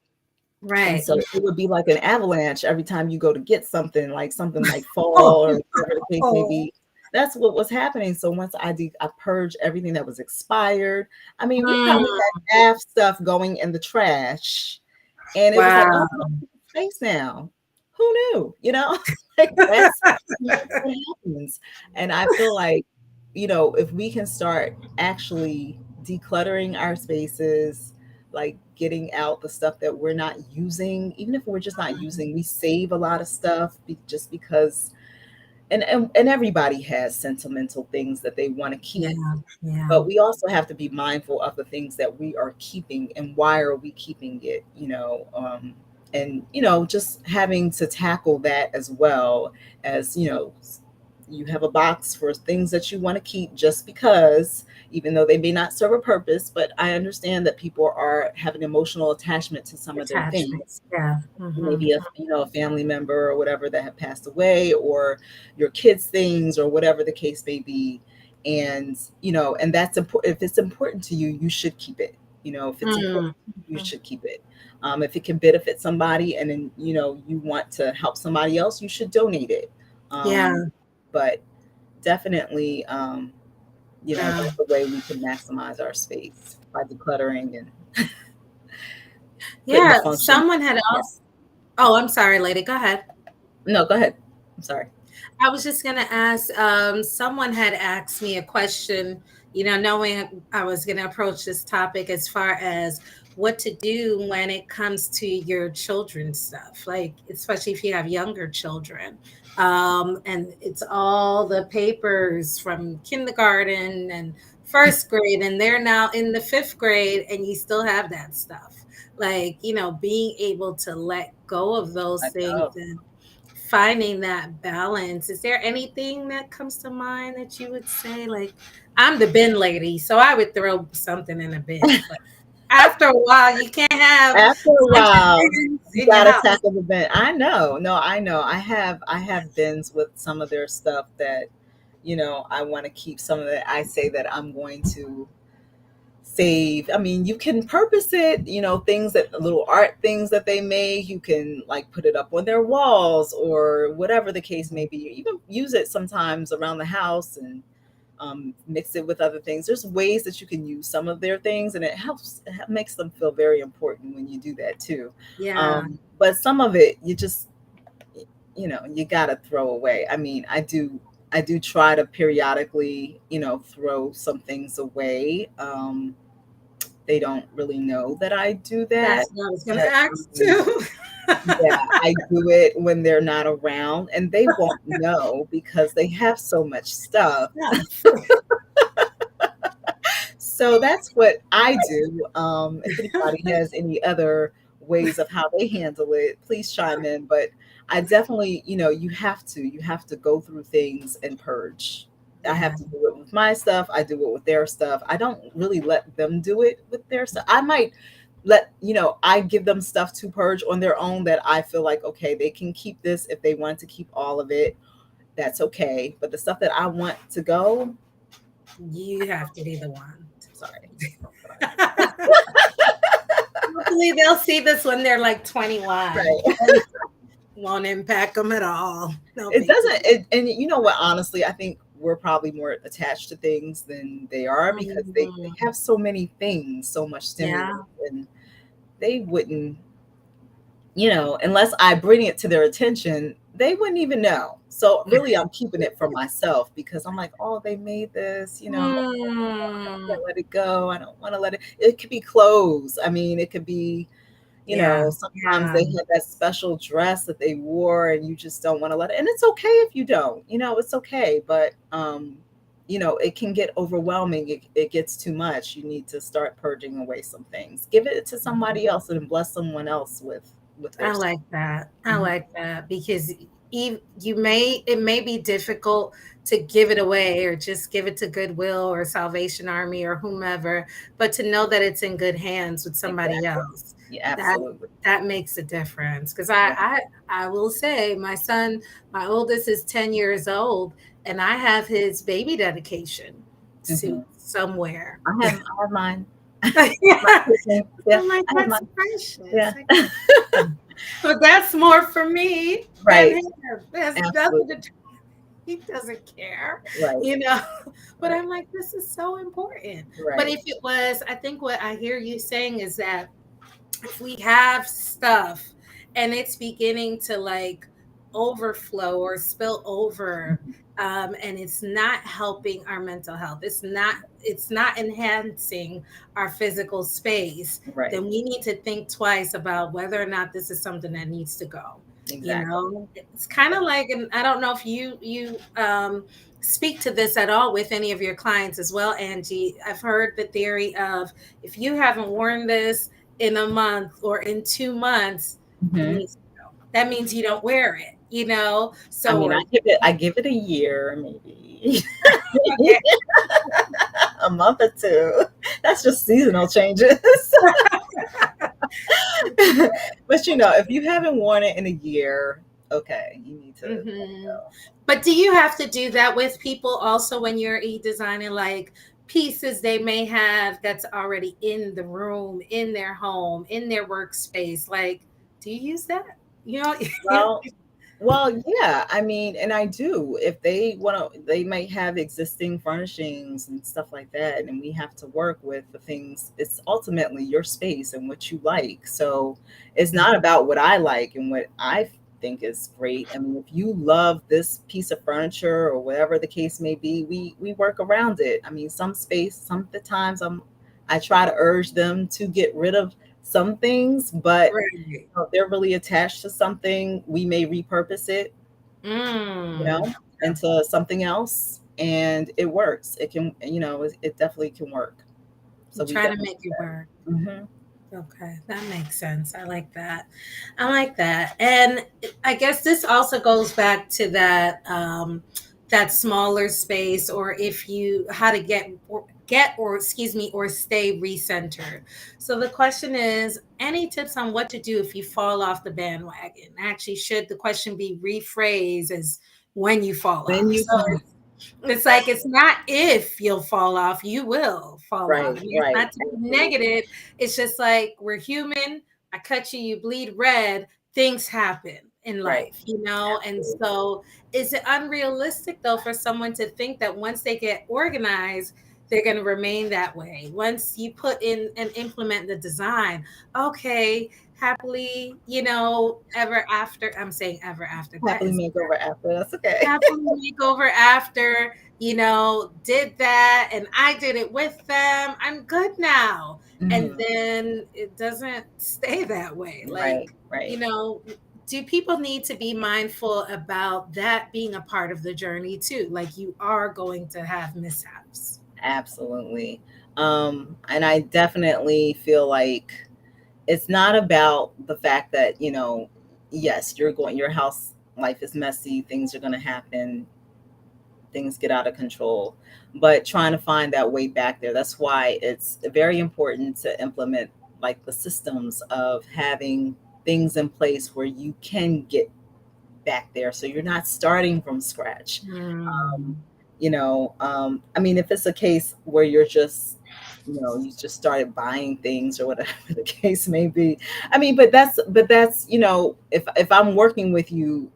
And Right. so it would be like an avalanche every time you go to get something like Oh, fall or whatever the case may oh. be. That's what was happening. So once I purged everything that was expired. I mean, we probably Mm, had half stuff going in the trash, and it was like, oh, wow. we have space now. Who knew? Like that's what happens. And I feel like, if we can start actually decluttering our spaces, like getting out the stuff that we're not using, even if we're just not using, we save a lot of stuff just because, and everybody has sentimental things that they want to Yeah, keep, yeah, but we also have to be mindful of the things that we are keeping and why are we keeping it, and just having to tackle that as well as, you have a box for things that you want to keep just because, even though they may not serve a purpose. But I understand that people are having emotional attachment to some of their attachment. things, Yeah. Hmm. maybe a family member or whatever that have passed away, or your kids things, or whatever the case may be. And and that's important. If it's important to you, you should keep it. If it's important, Mm. you should keep it. If it can benefit somebody, and then you want to help somebody else, you should donate it. Yeah, But definitely, yeah, that's the way we can maximize our space, by decluttering and putting the yeah. function. Someone had Yeah. also. Oh, I'm sorry, lady. Go ahead. No, go ahead. I'm sorry. I was just going to ask, someone had asked me a question, knowing I was going to approach this topic as far as what to do when it comes to your children's stuff, like, especially if you have younger children. And it's all the papers from kindergarten and first grade, and they're now in the fifth grade, and you still have that stuff. Like, being able to let go of those I things know. and finding that balance. Is there anything that comes to mind that you would say, like, I'm the bin lady, so I would throw something in a bin, but after a while you can't have After a a bunch of while, bins you in your gotta house. tackle the bin. I know. No, I know. I have bins with some of their stuff that, I want to keep. Some of it I say that I'm going to save. I mean, you can purpose it, things that little art things that they make, you can like put it up on their walls or whatever the case may be. You even use it sometimes around the house, and mix it with other things. There's ways that you can use some of their things, and it makes them feel very important when you do that too. Yeah, But some of it, you just, you gotta throw away. I mean, I do try to periodically, throw some things away. They don't really know that I do that, that's what I was gonna but ask too. yeah, I do it when they're not around, and they won't know because they have so much stuff. Stuff. So that's what I do. If anybody has any other ways of how they handle it, please chime in. But I definitely, you have to go through things and purge. I Yeah, have to do it with my stuff. I do it with their stuff. I don't really let them do it with their stuff. I might I give them stuff to purge on their own that I feel like, okay, they can keep this if they want to keep all of it. That's okay. But the stuff that I want to go, You have to be the one. Sorry. Hopefully, they'll see this when they're like 21. Right. Won't impact them at all. No It big deal. doesn't. And you know what? Honestly, I think we're probably more attached to things than they are because they Mhm. have so many things, so much stimulus, Yeah. and they wouldn't, unless I bring it to their attention, they wouldn't even know. So really, I'm keeping it for myself because I'm like, oh, they made this, I Mm. can't let it go. I don't want to let it. It could be clothes. I mean, it could be, Yeah. sometimes Yeah. they had that special dress that they wore and you just don't want to let it. And it's okay if you don't, it's okay. But, it can get overwhelming. It gets too much. You need to start purging away some things. Give it to somebody else and bless someone else with I their stuff. like that. I Mhm. like that because it may be difficult to give it away or just give it to Goodwill or Salvation Army or whomever, but to know that it's in good hands with somebody Exactly. else, Yeah, that absolutely. that makes a difference. Because Yeah. I will say my son, my oldest is 10 years old, and I have his baby dedication suit Hmm. somewhere. I have mine. I'm My kids, yeah, like, I have that's mine. precious. Yeah. But that's more for me than Right. him. There's nothing Absolutely. to he doesn't care, Right. you know. But Right. I'm like, this is so important. But Right. if it was, I think what I hear you saying is that if we have stuff and it's beginning to like overflow or spill over, Mhm. and it's not helping our mental health, it's not enhancing our physical space, Right. then we need to think twice about whether or not this is something that needs to go. Exactly. It's kind of like, and I don't know if you speak to this at all with any of your clients as well, Angie. I've heard the theory of, if you haven't worn this in a month or in 2 months, it Hmm. needs to go. That means you don't wear it, I So, mean, or I give it a year, maybe okay. a month or two. That's just seasonal changes. But if you haven't worn it in a year, okay, you need to let it Hmm. go. But do you have to do that with people also when you're e-designing, like pieces they may have that's already in the room, in their home, in their workspace? Like, do you use that? You know, Well, well, yeah. I mean, and I do. If they want to, they might have existing furnishings and stuff like that, and we have to work with the things. It's ultimately your space and what you like. So it's not about what I like and what I think is great. I mean, if you love this piece of furniture or whatever the case may be, we work around it. I mean, some of the times I try to urge them to get rid of some things, but right. if they're really attached to something, we may repurpose it, you Mm. know, into something else, and it works. It can, it definitely can work. So You we try to definitely make do it work. that. Hmm. Okay, that makes sense. I like that. I like that. And I guess this also goes back to that smaller space, or if you how to or excuse me, or stay recentered. So the question is, any tips on what to do if you fall off the bandwagon? Actually, should the question be rephrased as when you fall Then off? you So fall. it's like, it's not if you'll fall off, you will fall off. Right, And it's right, not to be absolutely. negative. It's just like, we're human. I cut you, you bleed red. Things happen in Right, life. And absolutely. so, is it unrealistic though for someone to think that once they get organized, they're going to remain that way? Once you put in and implement the design, okay, happily, ever after. I'm saying ever after. That Happily is makeover after. That's okay. happily makeover after, did that and I did it with them. I'm good now. And Hmm. then it doesn't stay that way. Like, Right, right. you know, do people need to be mindful about that being a part of the journey too? Like, you are going to have mishaps. Absolutely. And I definitely feel like it's not about the fact that, yes, your house life is messy, things are going to happen, things get out of control, but trying to find that way back there. That's why it's very important to implement like the systems of having things in place where you can get back there so you're not starting from scratch. um, Hmm. I mean, if it's a case where you're just, you just started buying things or whatever the case may be. I mean, but that's, if I'm working with you,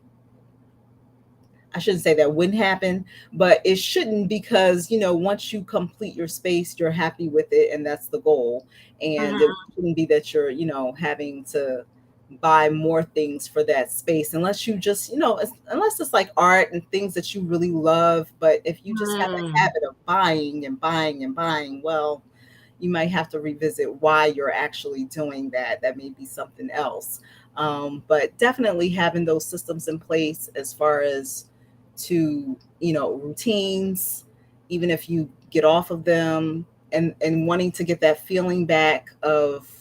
I shouldn't say that wouldn't happen, but it shouldn't, because once you complete your space, you're happy with it, and that's the goal. And it Mhm. shouldn't be that you're having to buy more things for that space, unless you just unless it's like art and things that you really love. But if you just have a Mm. habit of buying and buying and buying, well, you might have to revisit why you're actually doing that. That may be something else. But definitely having those systems in place, as far as to routines, even if you get off of them, and wanting to get that feeling back of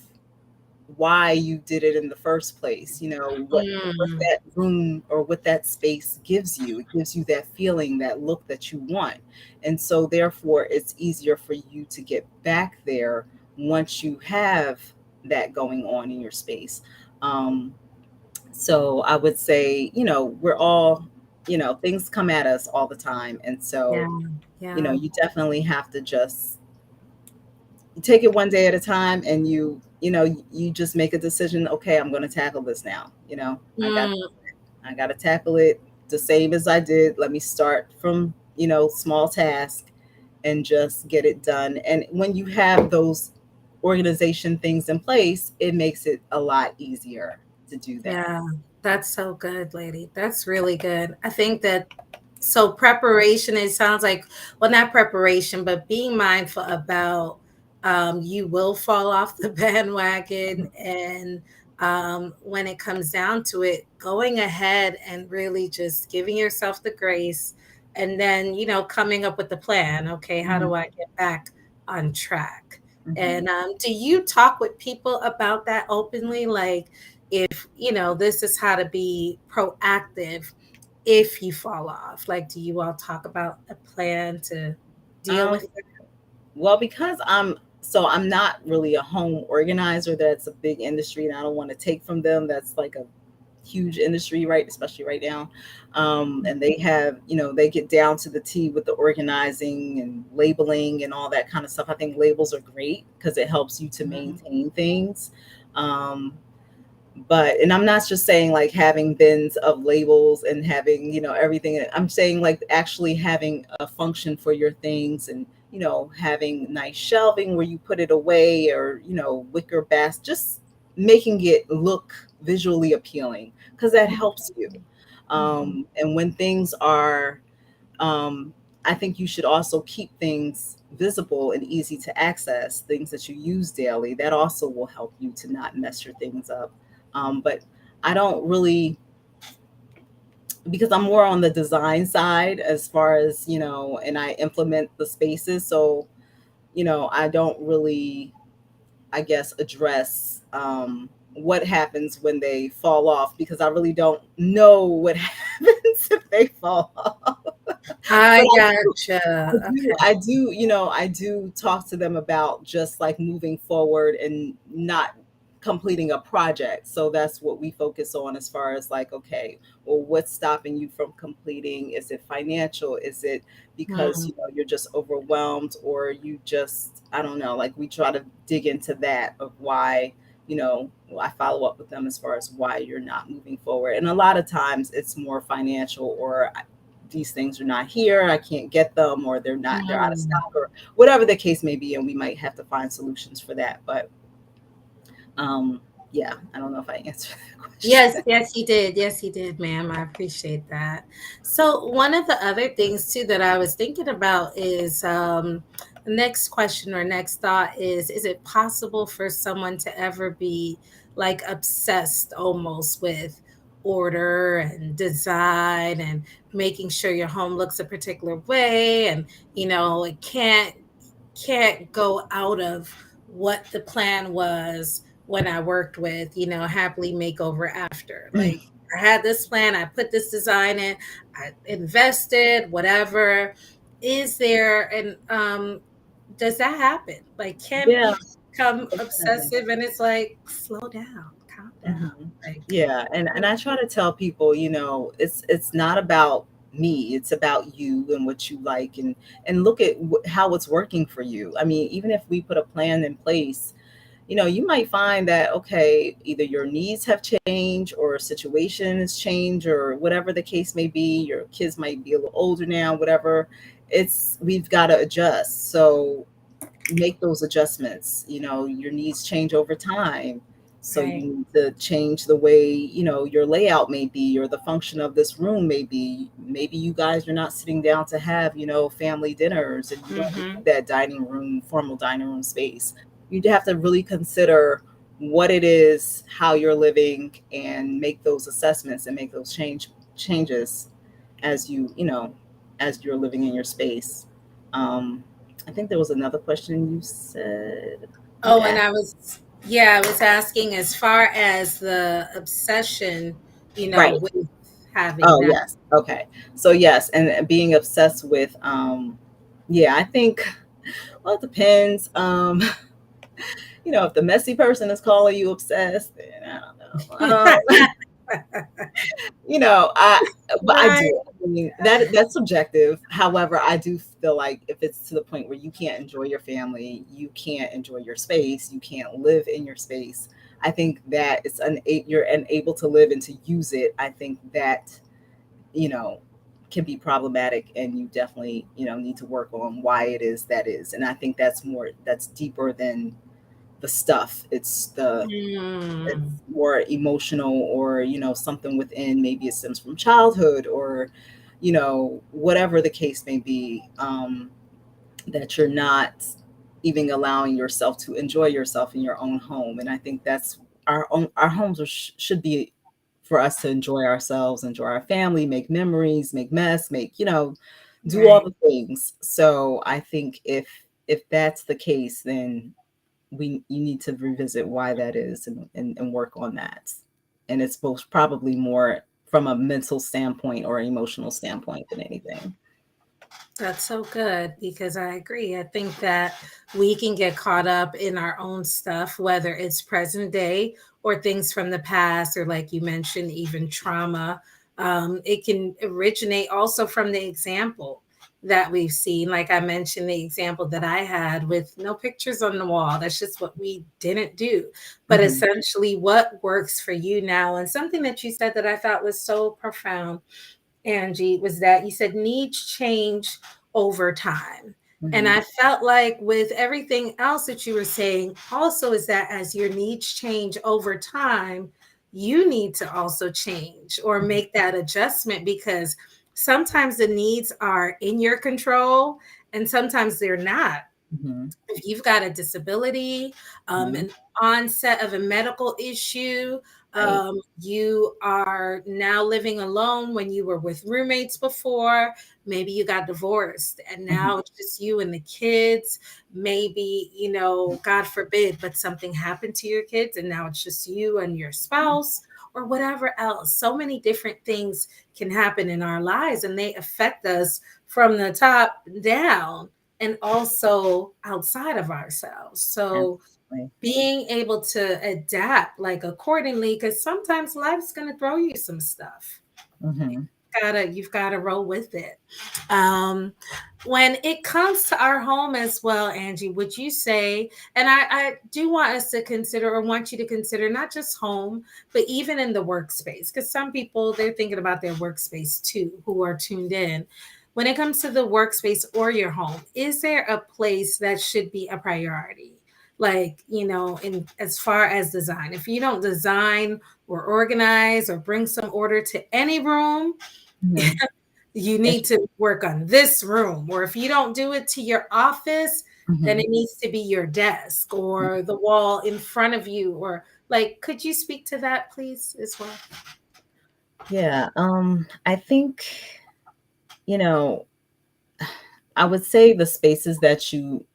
why you did it in the first place. What Mm. that room or what that space gives you. It gives you that feeling, that look that you want. And so therefore it's easier for you to get back there once you have that going on in your space. So I would say, we're all, things come at us all the time. And Yeah. so, Yeah. you definitely have to just, you take it one day at a time, and you just make a decision. Okay, I'm going to tackle this now. Mm. I got to tackle it the same as I did. Let me start from small task and just get it done. And when you have those organization things in place, it makes it a lot easier to do that. Yeah, that's so good, lady. That's really good. I think that so preparation, it sounds like, well, not preparation, but being mindful about you will fall off the bandwagon. And when it comes down to it, going ahead and really just giving yourself the grace, and then, coming up with the plan. Okay, how Mhm, do I get back on track? mhm. And do you talk with people about that openly? Like, if this is how to be proactive if you fall off, like, do you all talk about a plan to deal Um, with it? well, because I'm not really a home organizer. That's a big industry, and I don't want to take from them. That's like a huge industry, right? Especially right now. And they have, they get down to the T with the organizing and labeling and all that kind of stuff. I think labels are great because it helps you to Mhm. maintain things. Um, but and I'm not just saying like having bins of labels and having everything. I'm saying like actually having a function for your things, and having nice shelving where you put it away, or wicker basket, just making it look visually appealing, because that helps you. Mhm. And when things are, um, I think you should also keep things visible and easy to access, things that you use daily. That also will help you to not mess your things up. But I don't really, because I'm more on the design side, as far as, and I implement the spaces. So, I don't really, I guess, address what happens when they fall off, because I really don't know what happens if they fall off. But I I do, I gotcha. do, Okay. I do, I do talk to them about just like moving forward and not completing a project. So that's what we focus on, as far as like, okay, well, what's stopping you from completing? Is it financial? Is it because, Mm. you're just overwhelmed, or you just, I don't know, like we try to dig into that of why, I follow up with them as far as why you're not moving forward. And a lot of times it's more financial, or these things are not here, I can't get them, or they're out of Mm. stock, or whatever the case may be, and we might have to find solutions for that. But um yeah, I don't know if I answered that Yes, question. yes, you did. Yes, you did, ma'am. I appreciate that. So, one of the other things too that I was thinking about is the next question or next thought is it possible for someone to ever be like obsessed almost with order and design and making sure your home looks a particular way, and it can't go out of what the plan was when I worked with, Happily Makeover After. Like, I had this plan, I put this design in, I invested, whatever. Is there, and does that happen? Like, can Yeah, people become definitely. obsessive and it's like, slow down, calm down? Mhm. Like, Yeah, and I try to tell people, it's not about me. It's about you and what you like, and look at how it's working for you. I mean, even if we put a plan in place, you might find that, okay, either your needs have changed or situations change or whatever the case may be. Your kids might be a little older now, whatever. We've got to adjust. So make those adjustments. Your needs change over time. So Right. you need to change the way, your layout may be, or the function of this room may be. Maybe you guys are not sitting down to have, family dinners, and you don't Mm-hmm. need that formal dining room space. You have to really consider what it is, how you're living, and make those assessments and make those changes as as you're living in your space. Um, I think there was another question you Oh, and asked. yeah, I was asking as far as the obsession, Right. with having Oh, that. yes. Okay. So yes, and being obsessed with yeah, I think, well, it depends. If the messy person is calling you obsessed, then I don't know. I but I Right, do. I mean, that's subjective. However, I do feel like if it's to the point where you can't enjoy your family, you can't enjoy your space, you can't live in your space, I think that you're unable to live and to use it. I think that, you know, can be problematic, and you definitely, need to work on why it is that is. And I think that's deeper than the stuff. It's mm, more emotional, or something within. Maybe it stems from childhood, or whatever the case may be, that you're not even allowing yourself to enjoy yourself in your own home. And I think that's our homes should be for us to enjoy ourselves, enjoy our family, make memories, make mess, make, do all right. the things. So I think if that's the case, then you need to revisit why that is, and work on that. And it's both probably more from a mental standpoint or emotional standpoint than anything. That's so good because I agree. I think that we can get caught up in our own stuff, whether it's present day or things from the past, or like you mentioned, even trauma. It can originate also from the example that we've seen. Like I mentioned, the example that I had with no pictures on the wall. That's just what we didn't do. But Hmm. essentially, what works for you now? And something that you said that I thought was so profound, Angie, was that you said needs change over time. And Hmm. I felt like with everything else that you were saying, also is that as your needs change over time, you need to also change or make that adjustment, because sometimes the needs are in your control and sometimes they're not. Hmm. If you've got a disability, Hmm. an onset of a medical issue, Right. you are now living alone when you were with roommates before, maybe you got divorced and Hmm. now it's just you and the kids, maybe, God forbid, but something happened to your kids and now it's just you and your spouse or whatever else. So many different things can happen in our lives and they affect us from the top down and also outside of ourselves. So Absolutely. being able to adapt like accordingly, because sometimes life's going to throw you some stuff. Hmm. You've got to roll with it. Um, when it comes to our home as well, Angie, would you say, and I do want us to consider, or want you to consider, not just home, but even in the workspace, because some people, they're thinking about their workspace too, who are tuned in. When it comes to the workspace or your home, is there a place that should be a priority? Like, in as far as design, if you don't design or organize or bring some order to any room, Hmm. you need to work on this room. Or if you don't do it to your office, then Hmm. it needs to be your desk or the wall in front of you. Or like, could you speak to that, please, as well? Yeah. I think, you know, I would say the spaces that you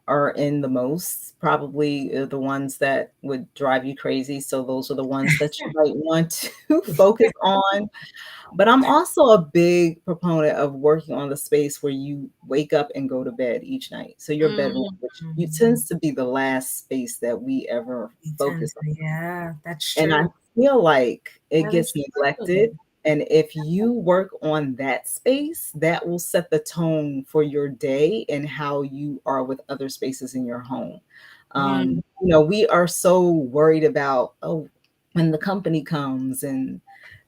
are in the most probably are the ones that would drive you crazy. So those are the ones that you might want to focus on. But I'm also a big proponent of working on the space where you wake up and go to bed each night. So your bedroom, which Mm, tends to be the last space that we ever we tend focus to, on. yeah, that's And I true. feel like it That gets is true. neglected. And if you work on that space, that will set the tone for your day and how you are with other spaces in your home. Mm, We are so worried about, oh, when the company comes and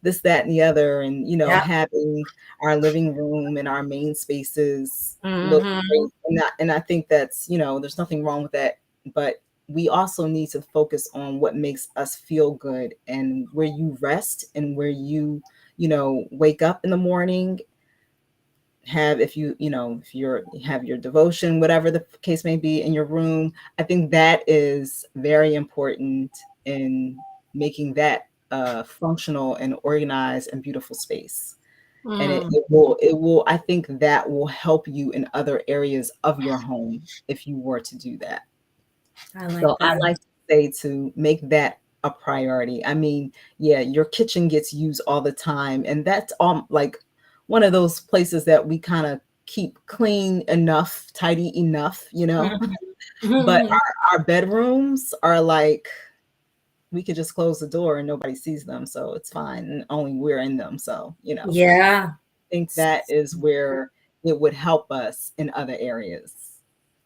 this, that, and the other, and yep. having our living room and our main spaces look Hmm. great. And I think that's, there's nothing wrong with that, but we also need to focus on what makes us feel good, and where you rest and where you wake up in the morning, have, if you're have your devotion, whatever the case may be, in your room. I think that is very important in making that functional and organized and beautiful space. And it, Mm, it will it will I think that will help you in other areas of your home if you were to do that. I like So I that. like to say to make that a priority. I mean, yeah, your kitchen gets used all the time, and that's like one of those places that we kind of keep clean enough, tidy enough. But Mhm. our bedrooms are like, we could just close the door and nobody sees them, so it's fine, and only we're in them. So, Yeah. I think that is where it would help us in other areas.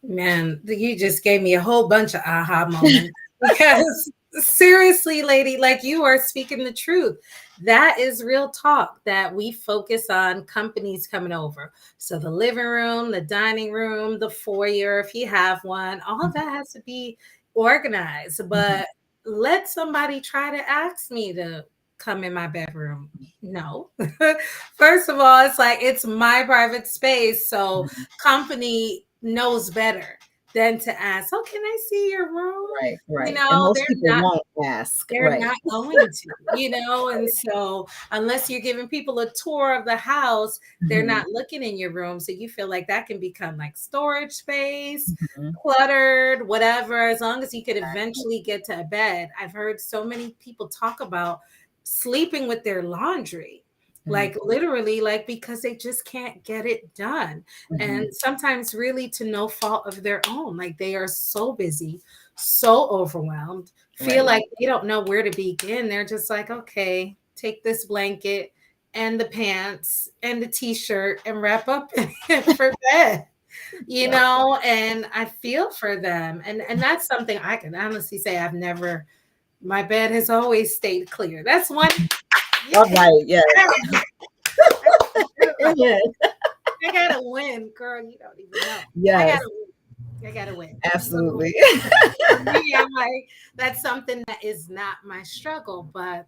Man, you just gave me a whole bunch of aha moments because seriously, lady, like you are speaking the truth. That is real talk that we focus on companies coming over. So the living room, the dining room, the foyer, if you have one, all that has to be organized. Mhm. But let somebody try to ask me to come in my bedroom. No. First of all, it's like it's my private space. So Mhm. company knows better than to ask, "Oh, can I see your room?" Right, You right. And know, most people won't ask. they're Right. not going to, and so unless you're giving people a tour of the house, they're Mhm, not looking in your room. So you feel like that can become like storage space, mhm. cluttered, whatever, as long as you could eventually get to a bed. I've heard so many people talk about sleeping with their laundry. Mhm, Like literally, like because they just can't get it done. And mhm. sometimes, really, to no fault of their own. Like they are so busy, so overwhelmed, feel Right. like they don't know where to begin. They're just like, okay, take this blanket and the pants and the t-shirt and wrap up for bed, Yep. and I feel for them. And that's something I can honestly say I've never, my bed has always stayed clear. That's one. Yeah, All right. Yes. Yes. I gotta win, girl. You don't even know. I gotta Yes. win. I gotta win. So Absolutely. for me, I'm like, that's something that is not my struggle, but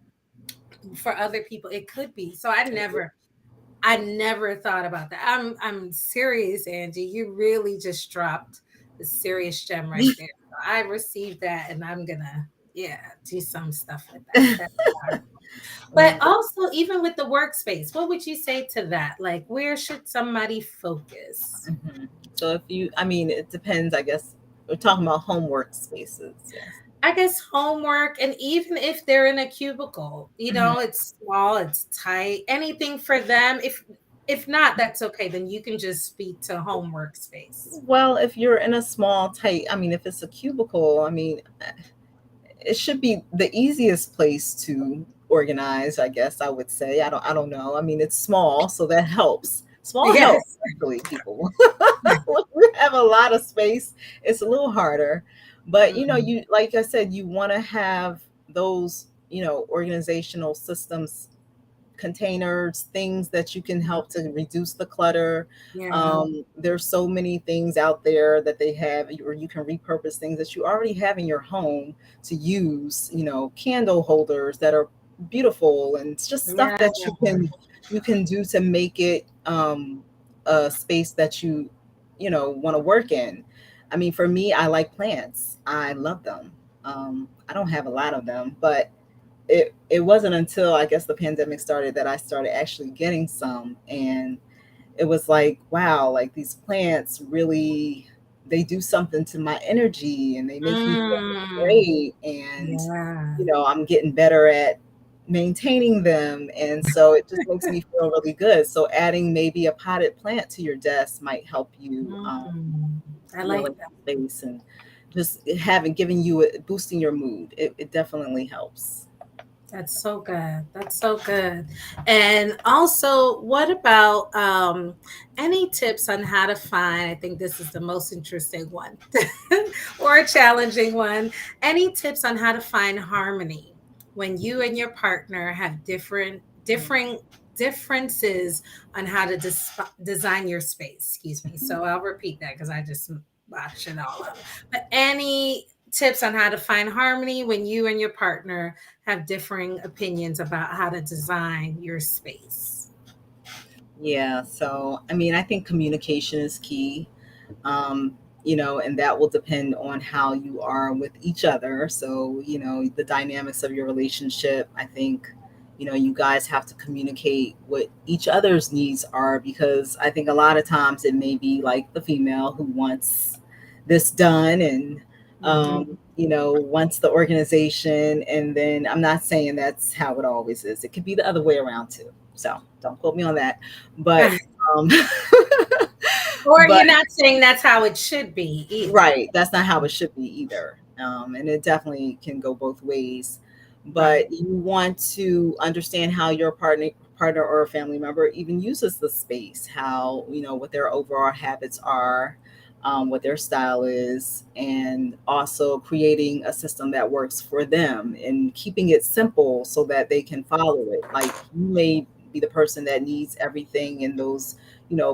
for other people it could be. So I never thought about that. I'm serious, Angie. You really just dropped the serious gem right there. So I received that, and I'm gonna, yeah, do some stuff with that. That's powerful. But Well, also, even with the workspace, what would you say to that? Like, where should somebody focus? mhm. So I mean, it depends, I guess. We're talking about homework spaces. Yes. I guess homework, and even if they're in a cubicle, Mhm. it's small, it's tight, anything for them. If not, that's okay. Then you can just speak to homework space. Well, if you're in a small, tight, I mean, if it's a cubicle, I mean, it should be the easiest place to organize, I guess I would say. I don't know. I mean, it's small, so that helps. Small helps, Yes. actually, people. When you have a lot of space, it's a little harder. But Mm, you, like I said, you want to have those, organizational systems, containers, things that you can help to reduce the clutter. yeah. There's so many things out there that they have, or you can repurpose things that you already have in your home to use. Candle holders that are beautiful, and it's just stuff Yeah. that you can do to make it a space that you want to work in. I mean, for me, I like plants. I love them. I don't have a lot of them, but it wasn't until, I guess, the pandemic started that I started actually getting some, and it was like, wow, like these plants really, they do something to my energy, and they make me feel Mm, great, and yeah. I'm getting better at maintaining them, and so it just makes me feel really good. So adding maybe a potted plant to your desk might help you, Mm, I like in that. space, and just giving you boosting your mood. It definitely helps. That's so good. That's so good. And also, what about any tips on how to find? I think this is the most interesting one or a challenging one. Any tips on how to find harmony when you and your partner have differing differences on how to design your space? Excuse me. So I'll repeat that because I just botched it all up. But any tips on how to find harmony when you and your partner have differing opinions about how to design your space. Yeah, so I mean, I think communication is key. um, and that will depend on how you are with each other. So, the dynamics of your relationship, I think, you guys have to communicate what each other's needs are, because I think a lot of times it may be like the female who wants this done, and, Mhm. wants the organization. And then I'm not saying that's how it always is. It could be the other way around too. So don't quote me on that. But, um, Or but you're not saying that's how it should be either. right, that's not how it should be either. And it definitely can go both ways. Right. But you want to understand how your partner or a family member even uses the space, how, what their overall habits are, what their style is, and also creating a system that works for them and keeping it simple so that they can follow it. Like, you may be the person that needs everything in those,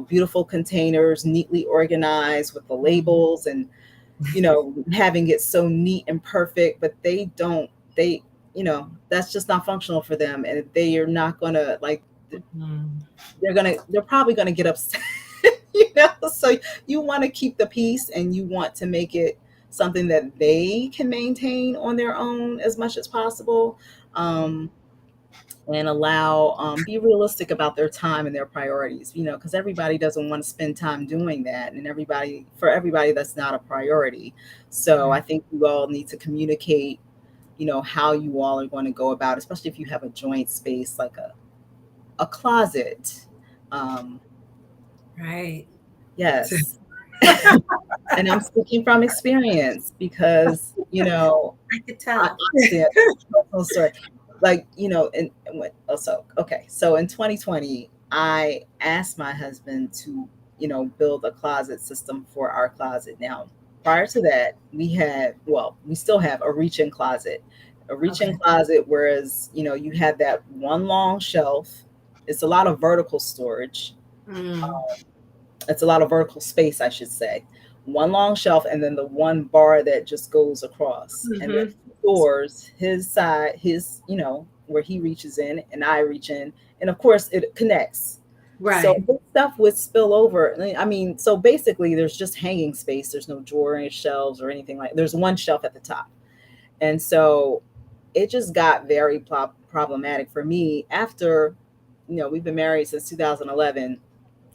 beautiful containers, neatly organized with the Mhm. labels, and, having it so neat and perfect, but they, that's just not functional for them. And they are not going to like, Mhm. they're probably going to get upset, so you want to keep the peace, and you want to make it something that they can maintain on their own as much as possible. And allow, be realistic about their time and their priorities, because everybody doesn't want to spend time doing that, and for everybody that's not a priority. So I Right. think you all need to communicate, how you all are going to go about, especially if you have a joint space like a closet. um, Right. yes. And I'm speaking from experience, because, I could I tell. honestly, a personal story. Like, and what, oh, so, okay. So in 2020, I asked my husband to, build a closet system for our closet. Now, prior to that, we still have a reach-in closet. A reach-in Okay. closet, whereas, you have that one long shelf. It's a lot of vertical storage. Mm. It's a lot of vertical space, I should say. One long shelf, and then the one bar that just goes across, and then Hmm. doors, his side, where he reaches in and I reach in, and of course it connects. So Right. this stuff would spill over. I mean, so basically, there's just hanging space. There's no drawer, any shelves, or anything like. There's one shelf at the top, and so it just got very problematic for me after. We've been married since 2011.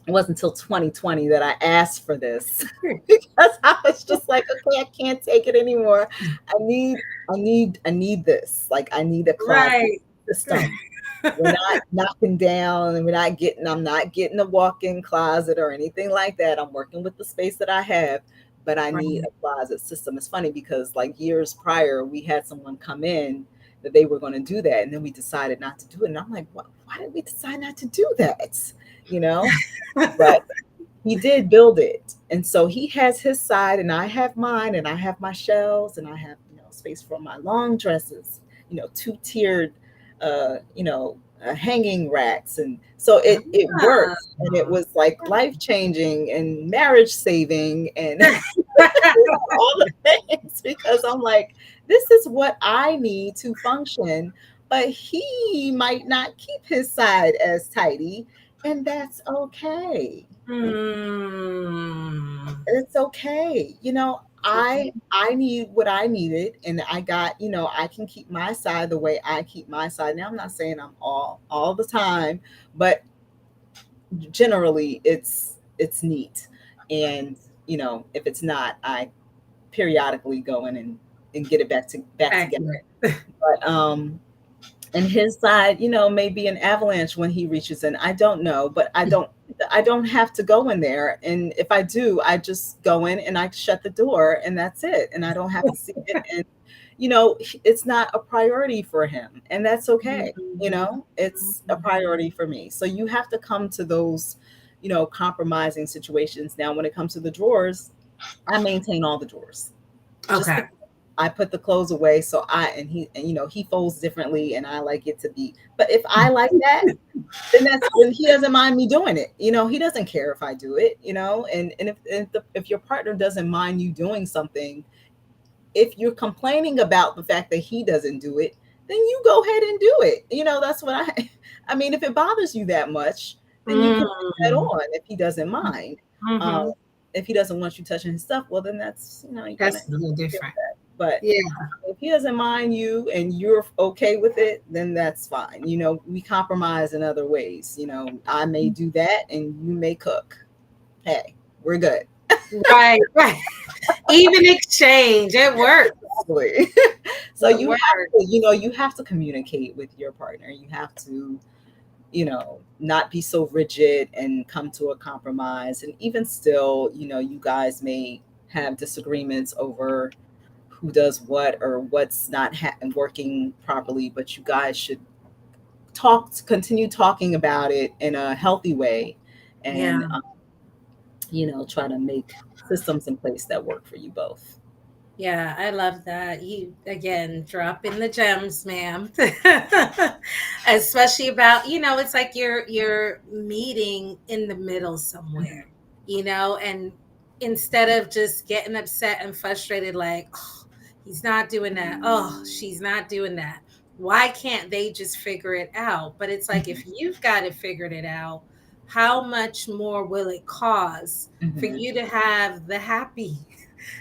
It wasn't until 2020 that I asked for this, because I was just like, okay, I can't take it anymore. I need this. Like, I need a closet Right. system. We're not knocking down, and I'm not getting a walk-in closet or anything like that. I'm working with the space that I have, but I need Right. a closet system. It's funny because, like, years prior, we had someone come in that they were going to do that, and then we decided not to do it. And I'm like, what? Why did we decide not to do that? You know? But he did build it. And so he has his side, and I have mine, and I have my shelves, and I have, space for my long dresses, two-tiered, hanging racks. And so it Ah. works. And it was like life changing and marriage saving, and all the things, because I'm like, this is what I need to function. But he might not keep his side as tidy, and that's okay. Hmm. It's okay. I need what I needed, and I got, I can keep my side the way I keep my side. Now, I'm not saying I'm all the time, but generally it's neat. And, if it's not, I periodically go in and get it back together. Accurate. But and his side, may be an avalanche when he reaches in. I don't know, but I don't have to go in there. And if I do, I just go in and I shut the door and that's it. And I don't have to see it. And it's not a priority for him, and that's okay. It's a priority for me. So you have to come to those, compromising situations. Now, when it comes to the drawers, I maintain all the drawers. Just Okay. I put the clothes away, so he folds differently, and I like it to be. But if I like that, then he doesn't mind me doing it. He doesn't care if I do it. And if your partner doesn't mind you doing something, if you're complaining about the fact that he doesn't do it, then you go ahead and do it. That's what I mean, if it bothers you that much, then you can put that Mm. on if he doesn't mind. Um, Mm-hmm. if he doesn't want you touching his stuff, well, then that's, you're gonna That's a little deal with different. that. But Yeah. if he doesn't mind you and you're okay with it, then that's fine. We compromise in other ways. I may do that and you may cook. Hey, we're good. Right. Right. Even exchange. It works. Exactly. So It you have works. to communicate with your partner. You have to, not be so rigid and come to a compromise. And even still, you guys may have disagreements over who does what or what's not working properly, but you guys should continue talking about it in a healthy way, and Yeah. try to make systems in place that work for you both. Yeah, I love that. You again dropping the gems, ma'am. Especially about, it's like you're meeting in the middle somewhere, and instead of just getting upset and frustrated, like, oh, he's not doing that. Oh, she's not doing that. Why can't they just figure it out? But it's like, if you've got it figured it out, how much more will it cost for Hmm. you to have the happy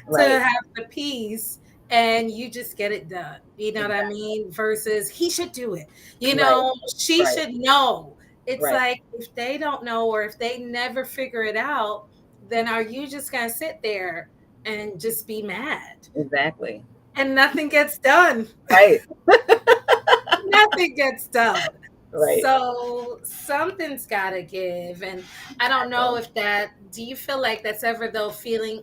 to Right. have the peace and you just get it done. You know what I Exactly. mean? Versus he should do it. Right. She Right. should know. It's Right. like if they don't know or if they never figure it out, then are you just going to sit there and just be mad Exactly. and nothing gets done? Right. Nothing gets done. Right. So something's got to give. And I don't know Exactly. if that, do you feel like that's ever though feeling,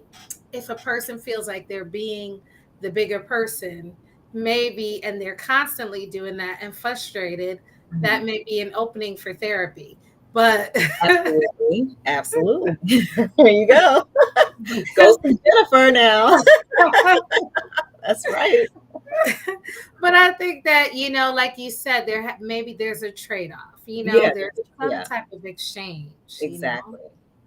if a person feels like they're being the bigger person, maybe, and they're constantly doing that and frustrated, Mhm. that may be an opening for therapy. But Absolutely. Absolutely. There you go. Go see Jennifer now. That's right. but I think that, like you said, maybe there's a trade-off, Yeah. there's some Yeah. type of exchange, Exactly.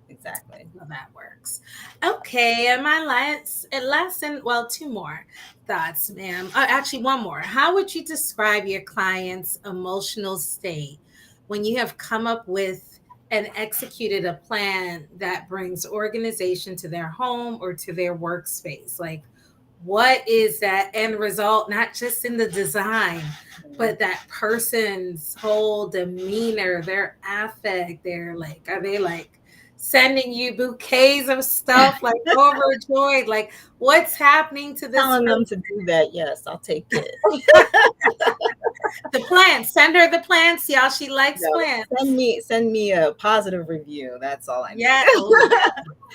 Exactly. well, that works. Okay, and my last and well, two more thoughts, ma'am. Actually, one more. How would you describe your client's emotional state when you have come up with and executed a plan that brings organization to their home or to their workspace? Like, what is that end result? Not just in the design, Mhm. but that person's whole demeanor, their affect, are they like sending you bouquets of stuff, like overjoyed? Like, what's happening to this Telling them person? to do that. Yes, I'll take it. The plants, send her the plants, y'all. She likes No, plants. send me a positive review. That's all I need. Yeah. Oh,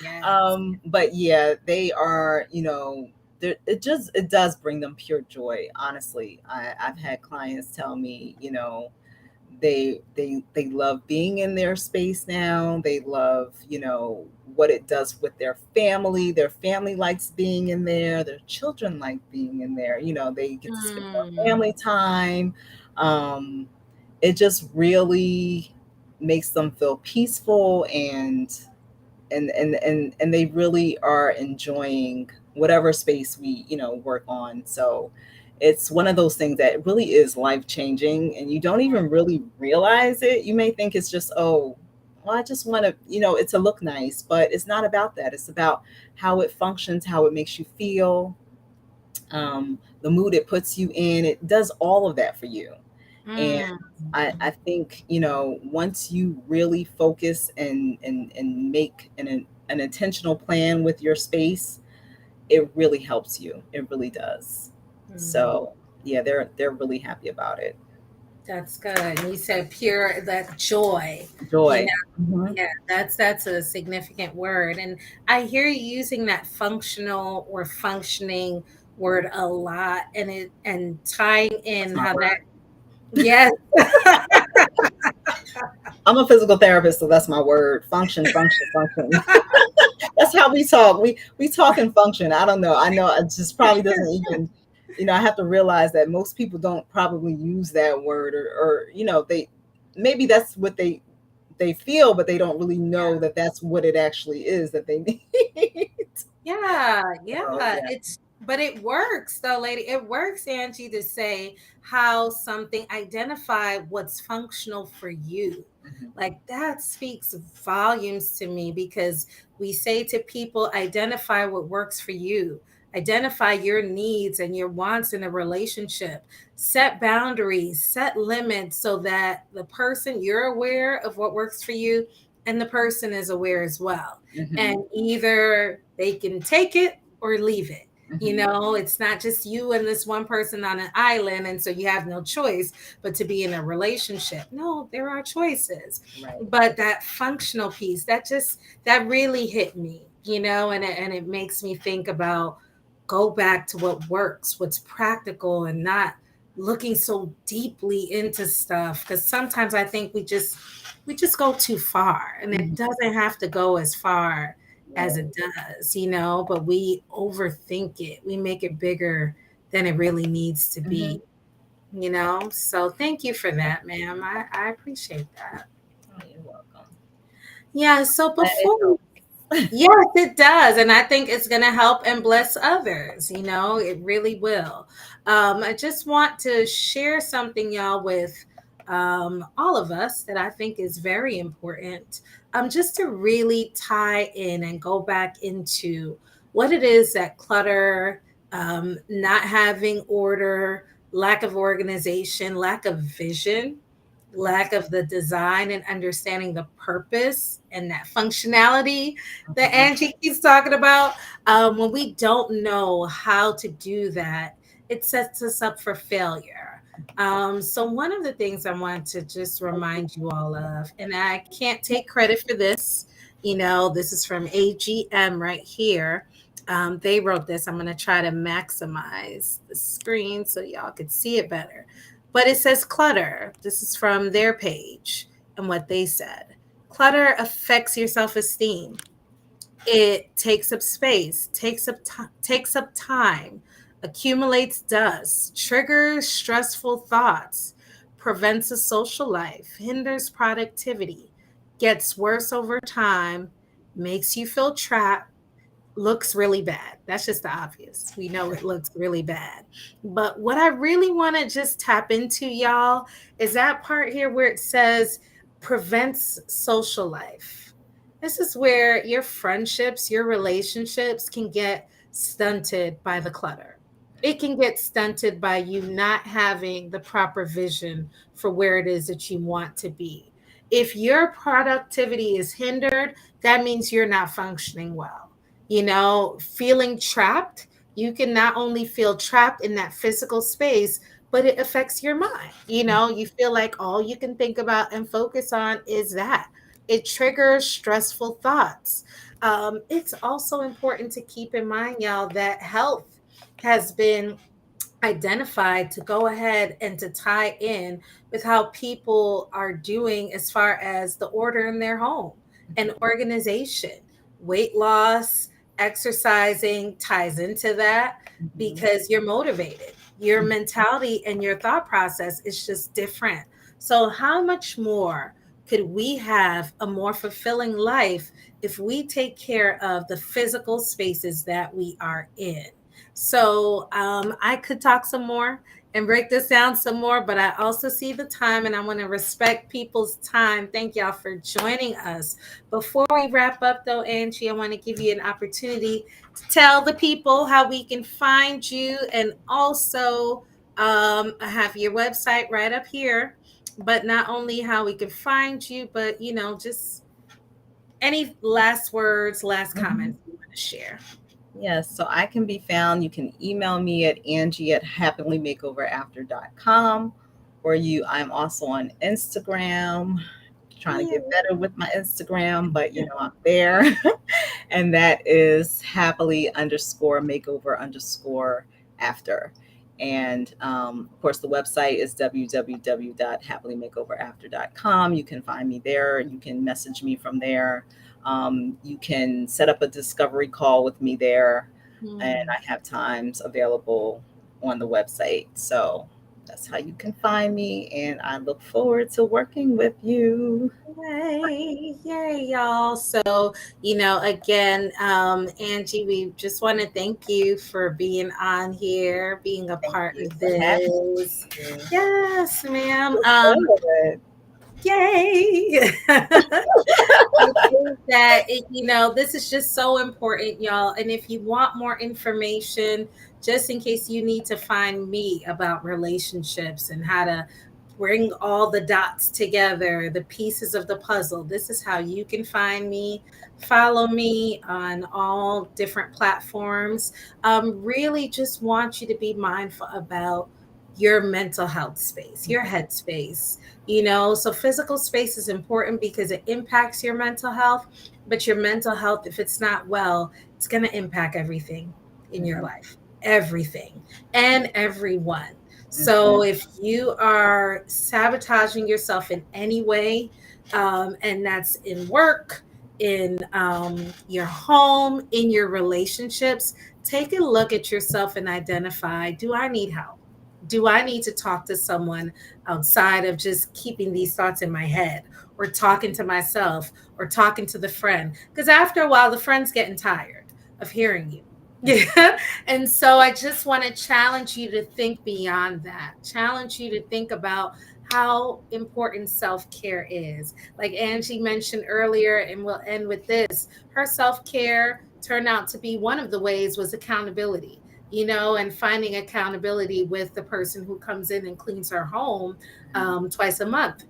yeah. Yes. But yeah, they are, it does bring them pure joy. Honestly, I've had clients tell me, they love being in their space now. They love, what it does with their family. Their family likes being in there. Their children like being in there. They get to spend more Mm, family time. Um, it just really makes them feel peaceful, and they really are enjoying whatever space we work on. So it's one of those things that really is life changing, and you don't even really realize it. You may think it's just, oh, well, I just want to, it to look nice, but it's not about that. It's about how it functions, how it makes you feel, the mood it puts you in. It does all of that for you. And mm, I think, once you really focus and make an intentional plan with your space, it really helps you. It really does. mm. So yeah, they're really happy about it. That's good. And you said pure, that joy, you Joy. know, Hmm. yeah, that's a significant word. And I hear you using that functional or functioning word a lot, and it and tying That's in my how that, word. yes. I'm a physical therapist, so that's my word. Function, function, function. That's how we talk. We talk and function. I don't know. I know it just probably doesn't even, I have to realize that most people don't probably use that word, or they, maybe that's what they feel, but they don't really know that that's what it actually is that they need. Yeah, So yeah. yeah. But it works though, lady. It works, Angie, to say how something identify what's functional for you. Mhm. Like that speaks volumes to me because we say to people, identify what works for you. Identify your needs and your wants in a relationship. Set boundaries, set limits so that the person you're aware of what works for you and the person is aware as well, Mhm. and either they can take it or leave it. You Mhm. know, it's not just you and this one person on an island, and so you have no choice but to be in a relationship. No, there are choices. Right. But that functional piece, that really hit me, and it makes me think about go back to what works, what's practical, and not looking so deeply into stuff, because sometimes I think we just go too far, and it Mhm. doesn't have to go as far as Right. it does, but we overthink it. We make it bigger than it really needs to Mhm. be. So thank you for that, ma'am. I appreciate that. Oh, you're welcome. Yeah, so Glad it before, helps. yes, it does. And I think it's going to help and bless others. It really will. I just want to share something, y'all, with all of us that I think is very important, just to really tie in and go back into what it is that clutter, not having order, lack of organization, lack of vision, lack of the design and understanding the purpose and that functionality that Mhm. Angie keeps talking about. When we don't know how to do that, it sets us up for failure. So, one of the things I want to just remind you all of, and I can't take credit for this, this is from AGM right here. They wrote this. I'm going to try to maximize the screen so y'all could see it better. But it says clutter. This is from their page and what they said. Clutter affects your self esteem. It takes up space, takes up time, accumulates dust, triggers stressful thoughts, prevents a social life, hinders productivity, gets worse over time, makes you feel trapped, looks really bad. That's just the obvious. We know it looks really bad. But what I really want to just tap into, y'all, is that part here where it says prevents social life. This is where your friendships, your relationships can get stunted by the clutter. It can get stunted by you not having the proper vision for where it is that you want to be. If your productivity is hindered, that means you're not functioning well. Feeling trapped, you can not only feel trapped in that physical space, but it affects your mind. You feel like all you can think about and focus on is that. It triggers stressful thoughts. It's also important to keep in mind, y'all, that health has been identified to go ahead and to tie in with how people are doing as far as the order in their home and organization. Weight loss, exercising ties into that Mhm. because you're motivated. Your mentality and your thought process is just different. So, how much more could we have a more fulfilling life if we take care of the physical spaces that we are in? So I could talk some more and break this down some more, but I also see the time and I want to respect people's time. Thank y'all for joining us. Before we wrap up, though, Angie, I want to give you an opportunity to tell the people how we can find you, and also I have your website right up here. But not only how we can find you, but just any last words, last Mhm. comments you want to share. Yes, so I can be found. You can email me at Angie at happily makeover after.com, for you. I'm also on Instagram, trying to get better with my Instagram, but I'm there. And that is happily underscore makeover underscore after. And of course, the website is www.happymakeoverafter.com. You can find me there. You can message me from there. You can set up a discovery call with me there. And Hmm. I have times available on the website. So that's how you can find me. And I look forward to working with you. Yay, yay, y'all. So, again, Angie, we just want to thank you for being on here, being a Thank part you of for having this. me. Yes, ma'am. Good. Yay. I think that this is just so important, y'all. And if you want more information, just in case you need to find me about relationships and how to bring all the dots together, the pieces of the puzzle, this is how you can find me. Follow me on all different platforms. Really just want you to be mindful about your mental health space, your headspace. So physical space is important because it impacts your mental health, but your mental health, if it's not well, it's going to impact everything in your Mhm, life, everything and everyone. So mhm, if you are sabotaging yourself in any way, and that's in work, in your home, in your relationships, take a look at yourself and identify, do I need help? Do I need to talk to someone outside of just keeping these thoughts in my head, or talking to myself, or talking to the friend? Because after a while, the friend's getting tired of hearing you. Yeah. And so I just want to challenge you to think beyond that, challenge you to think about how important self care is. Like Angie mentioned earlier, and we'll end with this, her self care turned out to be one of the ways was accountability, and finding accountability with the person who comes in and cleans her home twice a month.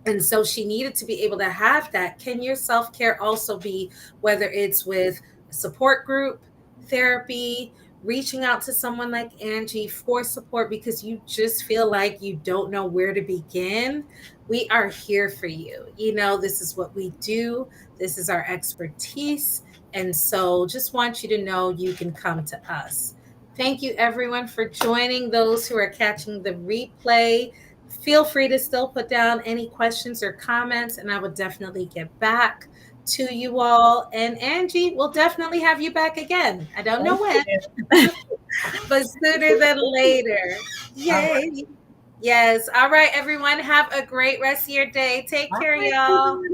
And so she needed to be able to have that. Can your self care also be, whether it's with a support group, therapy, reaching out to someone like Angie for support because you just feel like you don't know where to begin? We are here for you. This is what we do, this is our expertise. And so just want you to know you can come to us. Thank you, everyone, for joining. Those who are catching the replay, feel free to still put down any questions or comments, and I will definitely get back to you all. And Angie, will definitely have you back again. I don't know thank when, you. but sooner than later. All right. Yay. Yes. All right, everyone. Have a great rest of your day. Take All care, right, y'all. everybody.